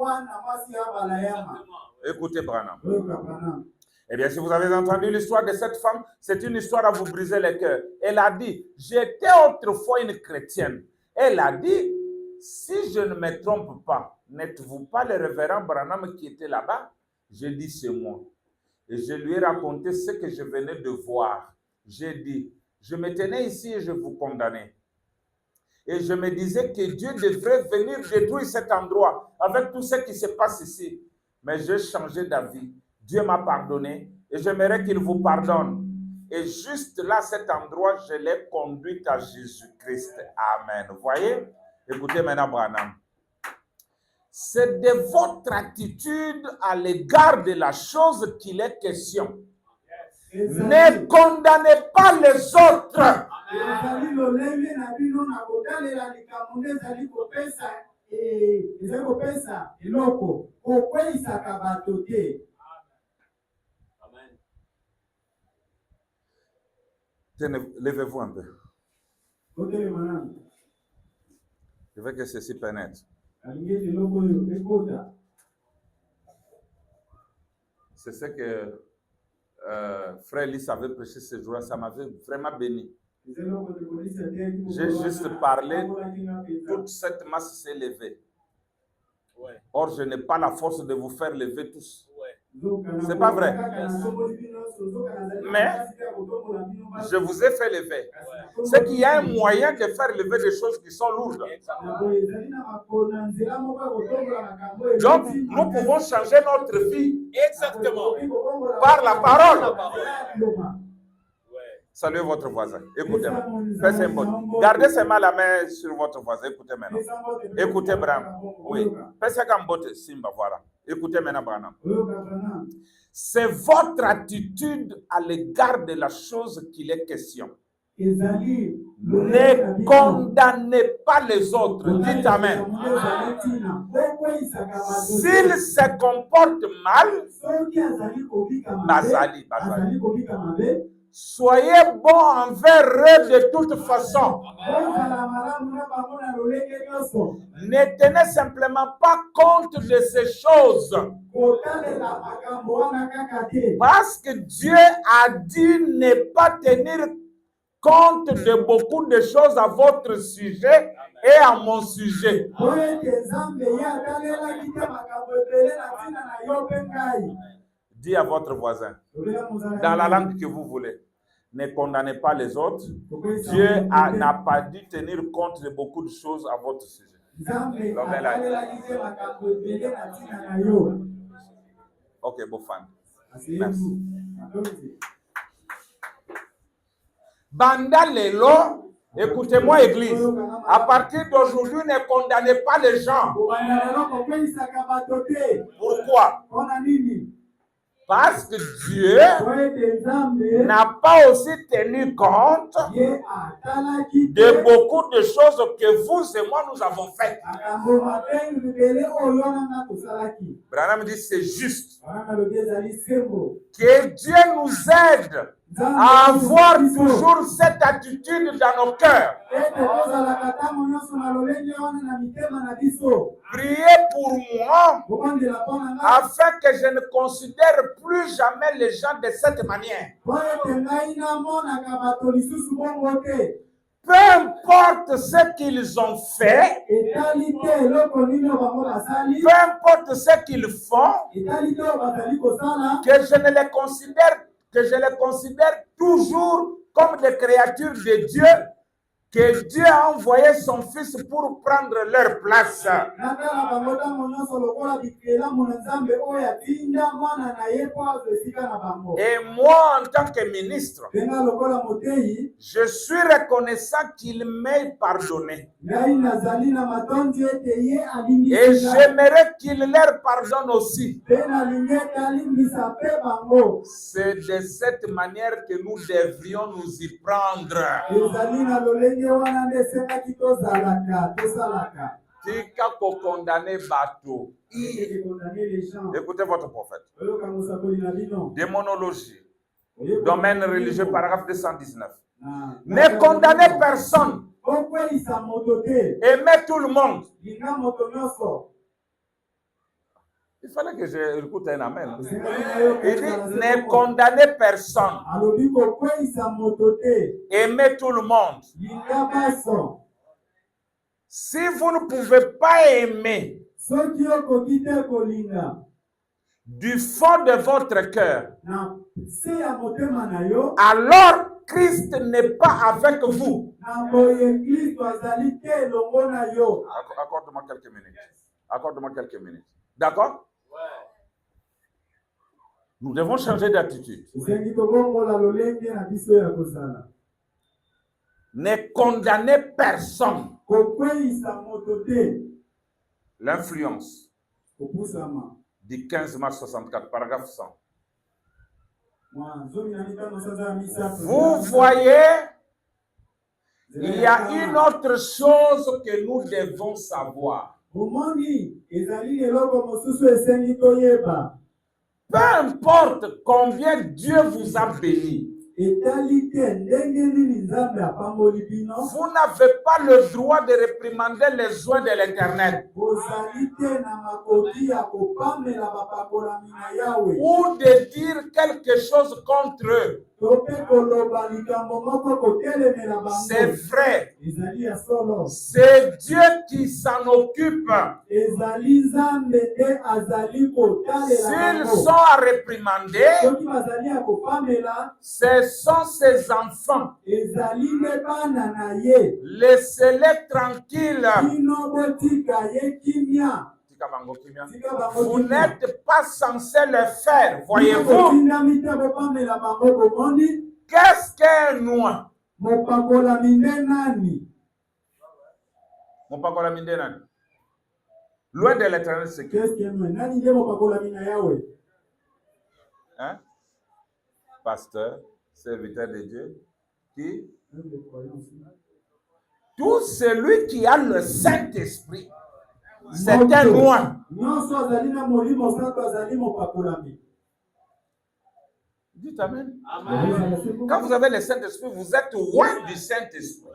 Écoutez, Branham. Eh bien, si vous avez entendu l'histoire de cette femme, c'est une histoire à vous briser le cœur. Elle a dit, j'étais autrefois une chrétienne. Elle a dit, si je ne me trompe pas, n'êtes-vous pas le révérend Branham qui était là-bas? J'ai dit, c'est moi. Et je lui ai raconté ce que je venais de voir. J'ai dit, je me tenais ici et je vous condamnais. Et je me disais que Dieu devrait venir détruire cet endroit avec tout ce qui se passe ici. Mais j'ai changé d'avis. Dieu m'a pardonné et j'aimerais qu'il vous pardonne. Et juste là, cet endroit, je l'ai conduite à Jésus-Christ. Amen. Vous voyez? Écoutez maintenant, Branham. C'est de votre attitude à l'égard de la chose qu'il est question. Ne condamnez pas les autres. Levez-vous un peu. Je veux que ceci pénètre. C'est ce que Frère Lys avait prêché ce jour-là. Ça m'avait vraiment béni. J'ai juste parlé, toute cette masse s'est levée. Or, je n'ai pas la force de vous faire lever tous. C'est pas vrai. Mais je vous ai fait lever. C'est qu'il y a un moyen de faire lever des choses qui sont lourdes. Donc, nous pouvons changer notre vie. Exactement. Par la parole. Saluez votre voisin. Écoutez-moi. Gardez seulement la main sur votre voisin. Écoutez maintenant. Écoutez, Branham. Oui. Faites comme botte, Simba, voilà. Écoutez maintenant, Branham. C'est votre attitude à l'égard de la chose qu'il est question. Ne condamnez pas les autres. Dites Amen. S'ils se comportent mal, Bazali. Soyez bons envers eux de toute façon. Ne tenez simplement pas compte de ces choses. Parce que Dieu a dit ne pas tenir compte de beaucoup de choses à votre sujet et à mon sujet. Dis à votre voisin, dans la langue que vous voulez, ne condamnez pas les autres. Dieu n'a pas dit tenir compte de beaucoup de choses à votre sujet. Ok, bon fan. Merci. Banda Lelo, écoutez-moi, Église. À partir d'aujourd'hui, ne condamnez pas les gens. Pourquoi? Parce que Dieu n'a pas aussi tenu compte de beaucoup de choses que vous et moi nous avons faites. Branham dit c'est juste. Que Dieu nous aide à avoir toujours cette attitude dans nos cœurs. Priez pour moi afin que je ne considère plus jamais les gens de cette manière. Peu importe ce qu'ils ont fait, peu importe ce qu'ils font, que je les considère toujours comme des créatures de Dieu, que Dieu a envoyé son Fils pour prendre leur place. Et moi, en tant que ministre, je suis reconnaissant qu'il m'ait pardonné. Et j'aimerais qu'il leur pardonne aussi. C'est de cette manière que nous devrions nous y prendre. Tika ko condamner bateau. Écoutez votre prophète. Démonologie. Domaine religieux, paragraphe 219. Ne condamnez personne. Aimez tout le monde. Il fallait que j'écoute un amen. Il dit, ne condamnez personne. Aimez tout le monde. Si vous ne pouvez pas aimer du fond de votre cœur, alors Christ n'est pas avec vous. Accorde-moi quelques minutes. Accorde-moi quelques minutes. D'accord? Nous devons changer d'attitude. Ne condamnez personne. L'influence du 15 mars 64, paragraphe 100. Vous voyez, il y a une autre chose que nous devons savoir. Peu importe combien Dieu vous a béni, vous n'avez pas le droit de réprimander les oies de l'Éternel ou de dire quelque chose contre eux. C'est vrai. C'est Dieu qui s'en occupe. S'ils sont à réprimander, ce sont ses enfants. Laissez-les tranquilles. Vous n'êtes pas censé le faire, voyez-vous. Qu'est-ce qu'un noix? Loin de l'Éternel, c'est que... Hein? Pasteur, serviteur de Dieu, qui? Tout celui qui a le Saint-Esprit, c'est un noix. Dites Amen. Amen. Quand vous avez le Saint-Esprit, vous êtes loin du Saint-Esprit.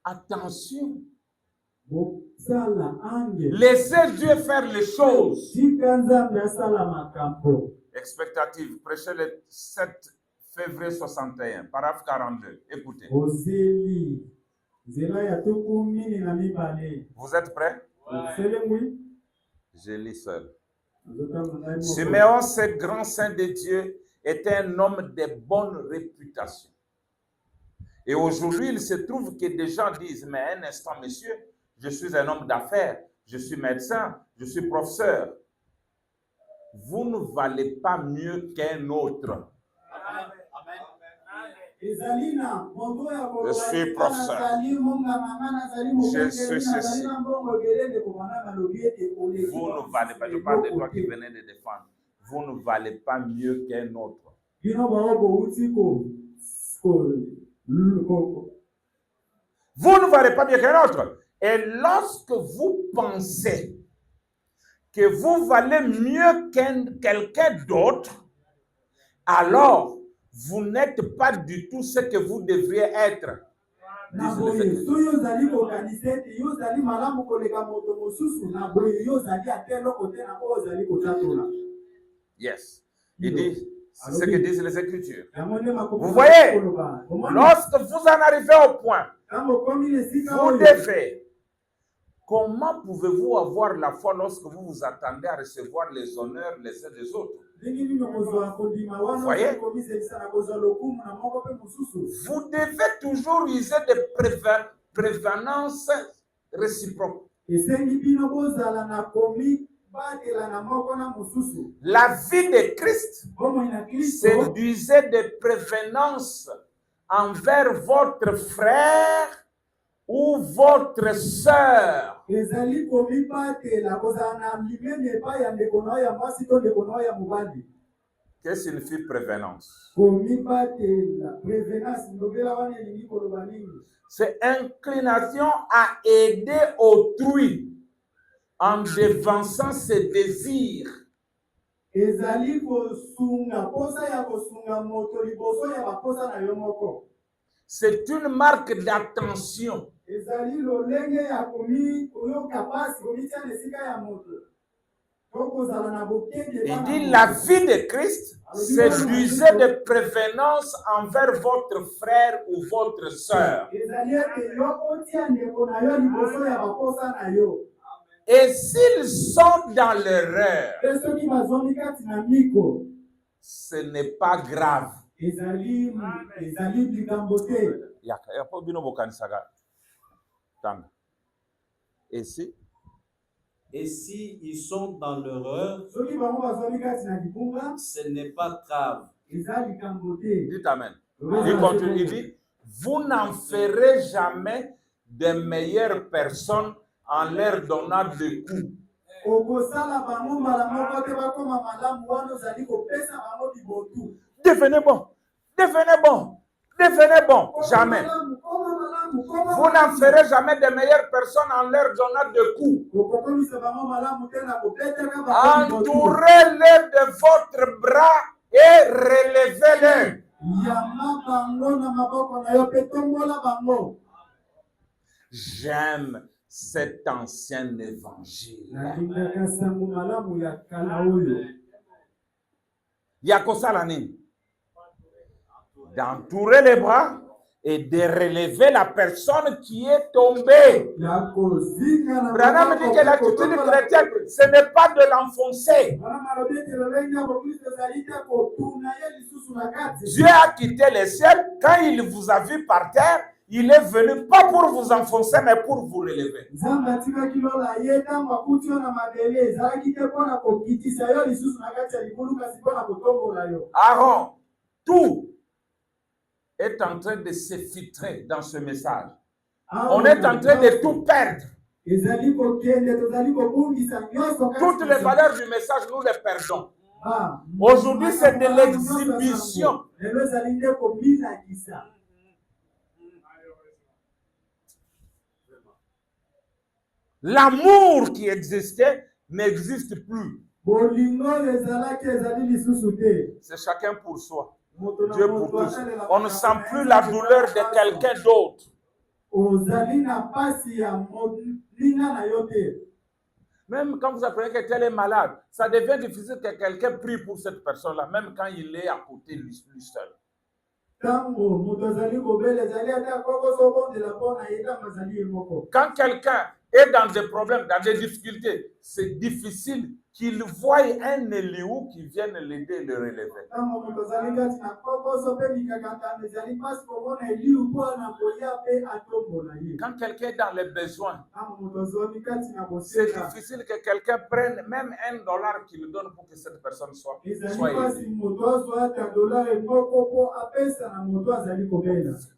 Attention. Laissez Dieu faire les choses. Expectative, prêchez le 7 février 61, paragraphe 42. Écoutez. Vous êtes prêts? Je lis seul. Siméon, ce grand saint de Dieu, était un homme de bonne réputation. Et aujourd'hui, il se trouve que des gens disent, mais un instant, monsieur, je suis un homme d'affaires, je suis médecin, je suis professeur. Vous ne valez pas mieux qu'un autre. Je suis professeur. Je suis ceci. Vous ne valez pas, je parle de toi qui venais de défendre. Vous ne valez pas mieux qu'un autre. Vous ne valez pas mieux qu'un autre. Et lorsque vous pensez que vous valez mieux qu'un quelqu'un d'autre, alors vous n'êtes pas du tout ce que vous devriez être. Yes. Il dit, c'est ce que disent les Écritures. Vous voyez, lorsque vous en arrivez au point, vous devez. Comment pouvez-vous avoir la foi lorsque vous vous attendez à recevoir les honneurs les uns des autres? Vous voyez? Vous devez toujours user de prévenance réciproque. La vie de Christ, c'est d'user de prévenance envers votre frère ou votre sœur. Qu'est-ce que signifie prévenance? C'est inclination à aider autrui en devançant ses désirs. C'est une marque d'attention. Il dit la vie de Christ, c'est d'user de prévenance envers votre frère ou votre sœur. Et s'ils sont dans l'erreur, ce n'est pas grave. Et s'ils sont dans l'erreur, ce n'est pas grave. Dites Amen. Il continue, il dit, vous n'en ferez jamais de meilleures personnes en leur donnant des coups. Devenez bon. Devenez bon. Devenez bon. Jamais. Vous n'en ferez jamais de meilleures personnes en leur donnant des coups. Entourez-les de votre bras et relevez-les. J'aime cet ancien évangile. Yakosalani. D'entourer les bras et de relever la personne qui est tombée. Branham dit que l'attitude chrétienne, ce n'est pas de l'enfoncer. Dieu a quitté le ciel. Quand il vous a vu par terre, il est venu pas pour vous enfoncer, mais pour vous relever. Aaron, tout est en train de s'effiltrer dans ce message. On est en train de tout perdre. Toutes les valeurs du message, nous les perdons. Aujourd'hui, c'est de l'exhibition. L'amour qui existait n'existe plus. C'est chacun pour soi. Dieu pour tous. On ne sent plus la douleur de quelqu'un d'autre. Même quand vous apprenez que quelqu'un est malade, ça devient difficile que quelqu'un prie pour cette personne-là, même quand il est à côté de lui seul. Quand quelqu'un est dans des problèmes, dans des difficultés, c'est difficile qu'il voie un Eliou qui vienne l'aider et le relever. Quand quelqu'un est dans les besoins, c'est difficile que quelqu'un prenne même $1 qu'il donne pour que cette personne soit aidée.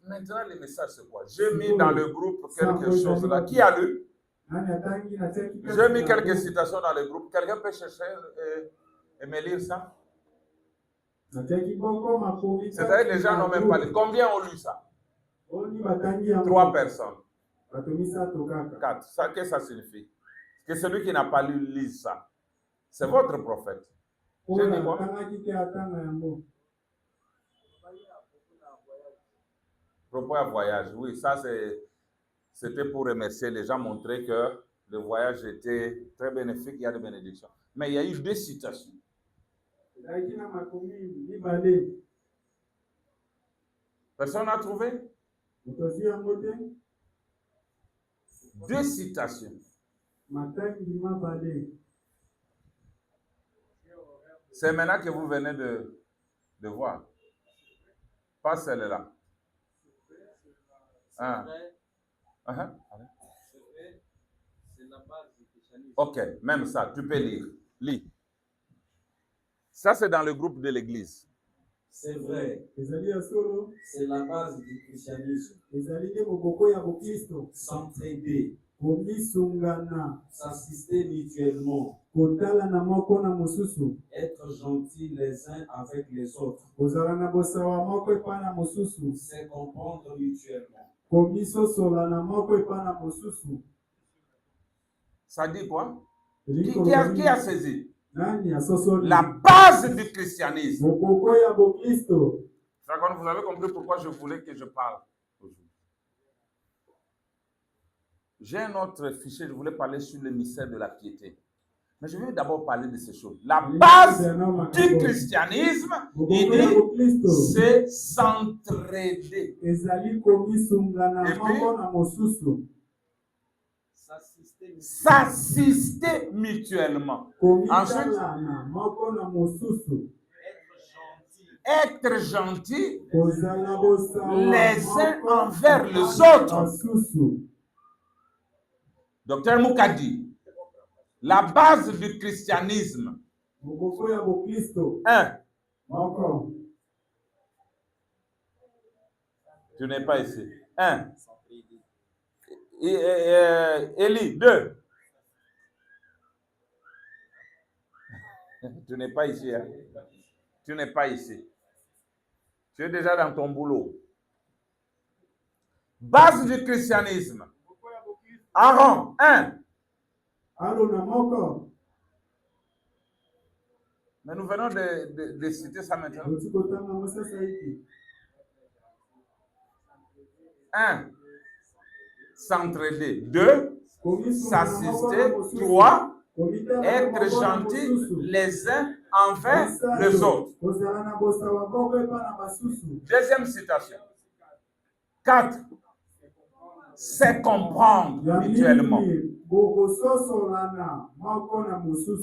Maintenant, le message, c'est quoi? J'ai mis dans le groupe quelque chose là. Qui a lu? J'ai mis quelques citations dans le groupe. Quelqu'un peut chercher et me lire ça? C'est-à-dire que les gens n'ont même pas lu. Combien ont lu ça? 3 personnes. 4. Ça, qu'est-ce que ça signifie? Que celui qui n'a pas lu lise ça. C'est votre prophète. J'ai dit quoi? Propos à voyage. Oui, ça c'était pour remercier les gens, montrer que le voyage était très bénéfique, il y a des bénédictions. Mais il y a eu 2 citations. Personne n'a trouvé? 2 citations. C'est maintenant que vous venez de voir. Pas celle-là. Ah. Ok, même ça, tu peux lire. Lis. Ça, c'est dans le groupe de l'église. C'est vrai. C'est la base du christianisme. S'entraider. S'assister mutuellement. Être gentil les uns avec les autres. C'est comprendre mutuellement. Ça dit quoi? Qui a saisi? La base du christianisme. Vous avez compris pourquoi je voulais que je parle aujourd'hui. J'ai un autre fichier, je voulais parler sur le mystère de la piété. Mais je vais d'abord parler de ces choses. La base du christianisme, il dit, c'est s'entraider. Et puis, s'assister mutuellement. Ensuite, être gentil les uns envers les autres. Docteur Moukadi. La base du christianisme. 1. Tu n'es pas ici. 1. Élie, 2. Tu n'es pas ici. Hein? Tu n'es pas ici. Tu es déjà dans ton boulot. Base du christianisme. Aaron, 1. Mais nous venons de citer ça maintenant. 1. S'entraider. 2. S'assister. 3. Être gentil les uns envers les autres. Deuxième citation. 4. C'est comprendre mutuellement.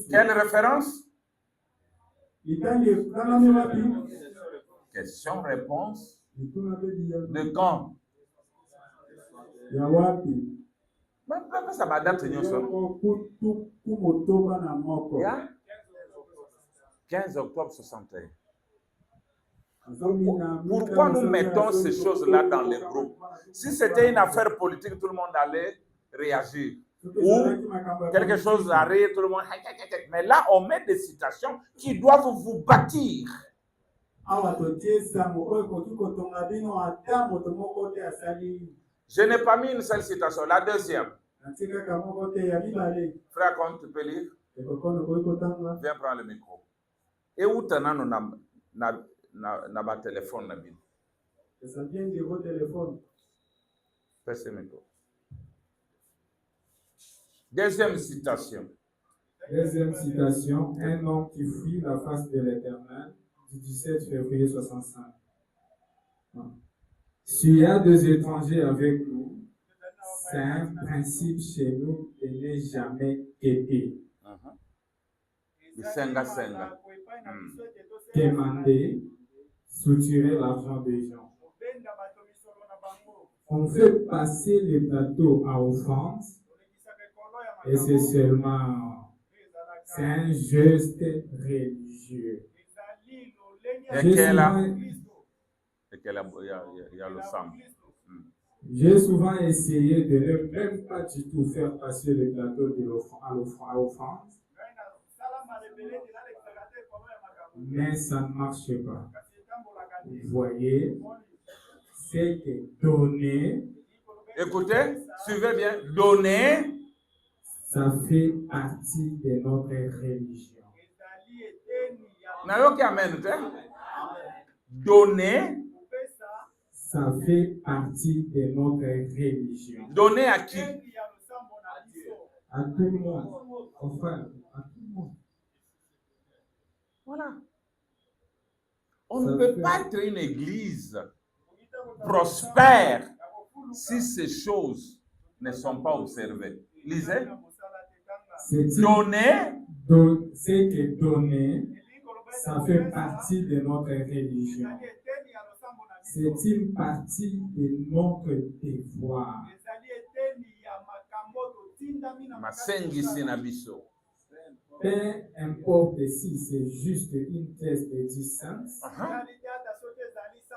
Quelle référence? Question-réponse. De quand? Ça va dater 15 octobre 61. Pourquoi nous mettons ces choses-là dans les groupes? Si c'était une affaire politique, tout le monde allait réagir. Ou quelque chose arrive, tout le monde... Mais là, on met des citations qui doivent vous bâtir. Je n'ai pas mis une seule citation. La deuxième. Frère, comme tu peux lire? Viens prendre le micro. Et où tu as un téléphone? Ça vient de vos téléphones. Fais ce micro. Deuxième citation. Deuxième citation. Un homme qui fuit la face de l'Éternel du 17 février 65. S'il y a des étrangers avec nous, c'est un principe chez nous de ne jamais aider. Demander, soutirer l'argent des gens. On fait passer les plateaux à offrande et c'est seulement un geste religieux. J'ai souvent essayé de ne même pas du tout faire passer le plateau à offrande, mais ça ne marche pas. Vous voyez, c'est que donner. Écoutez, suivez bien. Donner, ça fait partie de notre religion. Donner, ça fait partie de notre religion. Donner à qui? À tout le monde. Enfin, à tout le monde. Voilà. On ne peut pas être une église prospère si ces choses ne sont pas observées. Lisez. Donner. C'est que donner, ça fait partie de notre religion. C'est une partie de notre devoir. Peu importe si c'est juste une pièce de 10 cents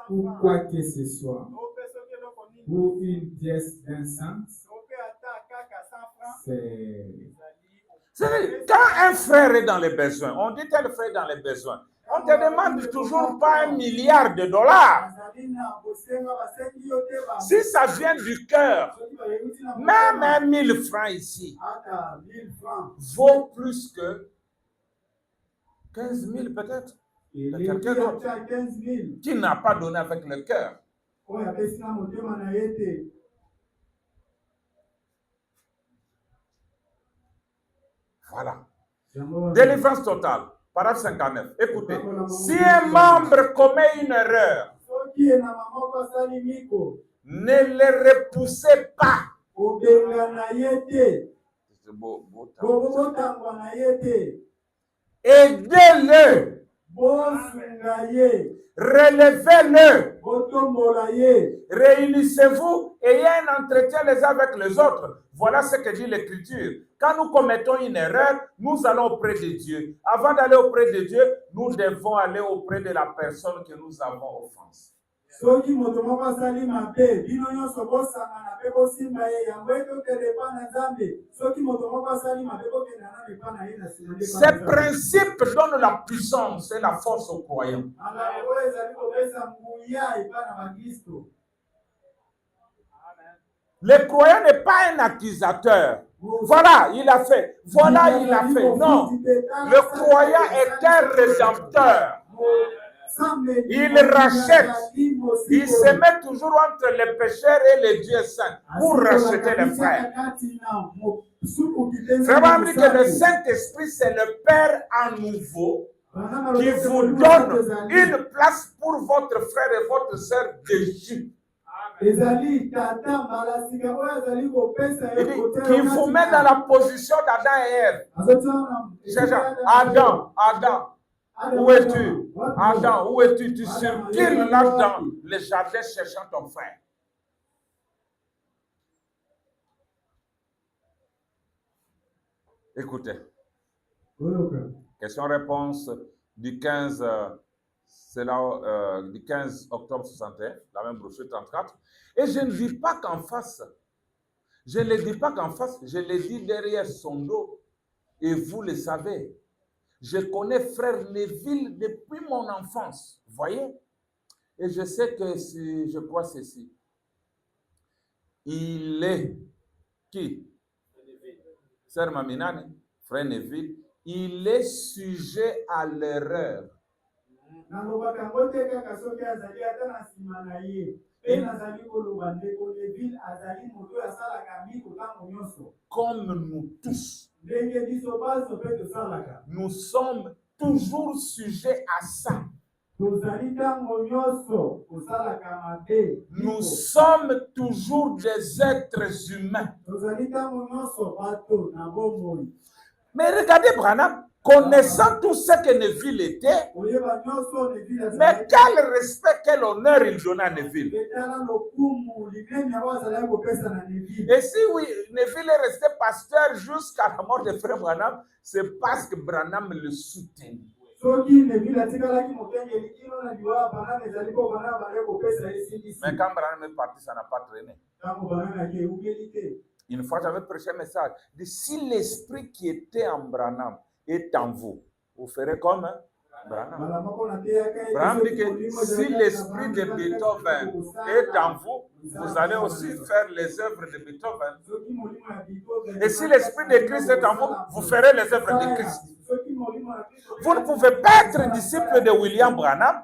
ou quoi que ce soit, ou une pièce d'1 cent, c'est... Quand un frère est dans les besoins, on dit tel frère est dans les besoins, on ne te demande toujours pas $1 milliard. Si ça vient du cœur, même 1 000 francs ici vaut plus que 15 000 peut-être. Quelqu'un d'autre qui n'a pas donné avec le cœur. Voilà. Délivrance totale. Paragraphe 59. Écoutez, si un membre commet une erreur, ne le repoussez pas. Aidez-le. Relevez-le. Réunissez-vous, ayez un entretien les uns avec les autres. Voilà ce que dit l'Écriture. Quand nous commettons une erreur, nous allons auprès de Dieu. Avant d'aller auprès de Dieu, nous devons aller auprès de la personne que nous avons offensée. Ces principes donnent la puissance et la force aux croyants. Le croyant n'est pas un accusateur. Voilà, il a fait. Voilà, il a fait. Non. Le croyant est un rédempteur. Il rachète. Il se met toujours entre les pécheurs et les dieux saints pour racheter les frères. Vraiment dit que le Saint-Esprit, c'est le Père à nouveau qui vous donne une place pour votre frère et votre sœur d'Égypte. Il dit qu'il vous met dans la position d'Adam et Ève. Adam, où es-tu? Adam, où es-tu? Tu circules là dans le jardin cherchant ton frère. Écoutez. Question-réponse du 15, c'est là, du 15 octobre 61, la même brochure 34. Et je ne dis pas qu'en face, je ne le dis pas qu'en face, je le dis derrière son dos. Et vous le savez. Je connais frère Neville depuis mon enfance. Voyez? Et je sais que si je crois ceci. Il est qui? Sœur Maminane, frère Neville, il est sujet à l'erreur. Comme nous tous. Nous sommes toujours sujets à ça. Nous sommes toujours des êtres humains. Mais regardez Branham, connaissant tout ce que Neville était, mais quel respect, quel honneur il donnait à Neville. Et si oui, Neville est resté pasteur jusqu'à la mort de frère Branham, c'est parce que Branham le soutenait. Mais quand Branham est parti, ça n'a pas traîné. Une fois, j'avais prêché un message. Si l'esprit qui était en Branham est en vous, vous ferez comme Branham. Branham dit que si l'esprit de Beethoven est en vous, vous allez aussi faire les œuvres de Beethoven. Et si l'esprit de Christ est en vous, vous ferez les œuvres de Christ. Vous ne pouvez pas être disciple de William Branham,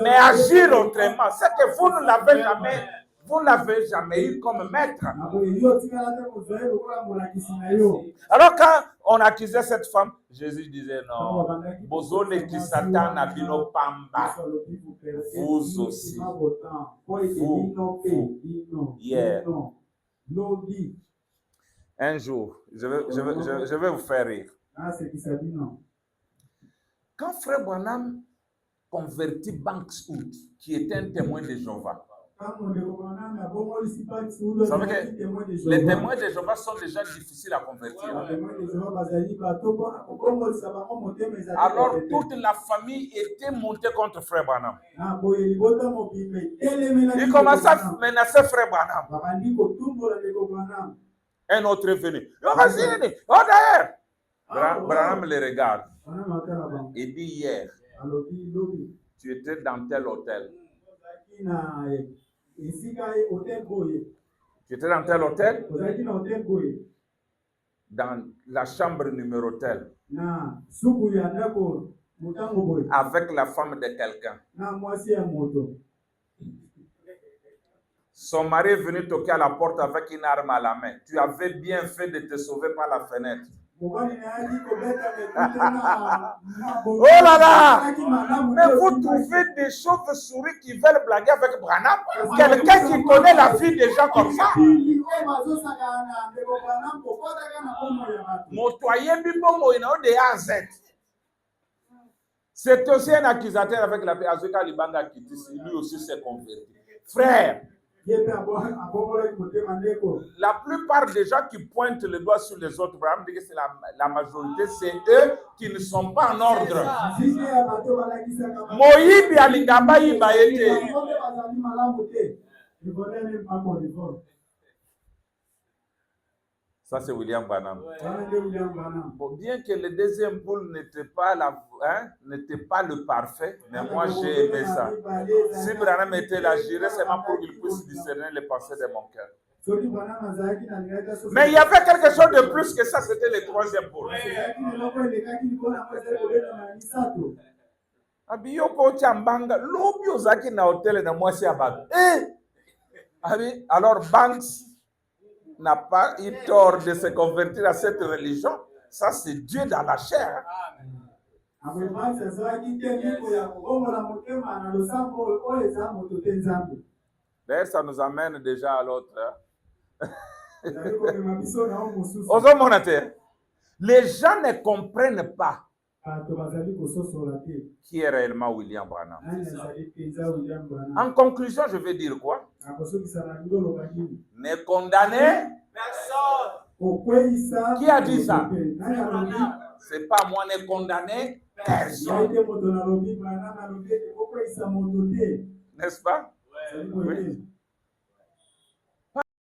mais agir autrement. C'est que vous ne l'avez jamais. Vous ne l'avez jamais eu comme maître. Alors quand on accusait cette femme, Jésus disait non. Bozone qui Satan abino pamba. Vous aussi. Vous. Yeah. Un jour, je vais vous faire rire. Quand frère Branham convertit Banks-Hood, qui était un témoin de Jéhovah, vous savez que les témoins de Jéhovah sont déjà difficiles à convertir. Alors toute la famille était montée contre frère Branham. Il commence à menacer frère Branham. Un autre est venu. Oh d'ailleurs! Branham le regarde. Il dit hier, tu étais dans tel hôtel. Tu étais dans tel hôtel? Dans la chambre numéro tel. Avec la femme de quelqu'un. Son mari est venu toquer à la porte avec une arme à la main. Tu avais bien fait de te sauver par la fenêtre. Oh là là! Mais vous trouvez des chauves-souris qui veulent blaguer avec Branham? Quelqu'un qui connaît la vie des gens comme ça? C'est aussi un accusateur avec la paix. Azuka Libanga qui dit, lui aussi s'est converti. Frère, la plupart des gens qui pointent le doigt sur les autres, c'est la majorité, c'est eux qui ne sont pas en ordre. Moïbi Alingamba Ibaete. Ça, c'est William Branham. Bon, bien que le deuxième poule n'était pas, le parfait, mais moi, j'ai aimé ça. Si Branham était là, j'irais seulement pour qu'il puisse discerner les pensées de mon cœur. Mais il y avait quelque chose de plus que ça, c'était le troisième poule. Alors, Banks n'a pas eu tort de se convertir à cette religion. Ça, c'est Dieu dans la chair. D'ailleurs, ça nous amène déjà à l'autre. Les gens ne comprennent pas qui est réellement William Branham. En conclusion, je vais dire quoi? Ne condamnez personne. Qui a dit ça? C'est pas moi, ne condamnez personne. N'est-ce pas? Oui.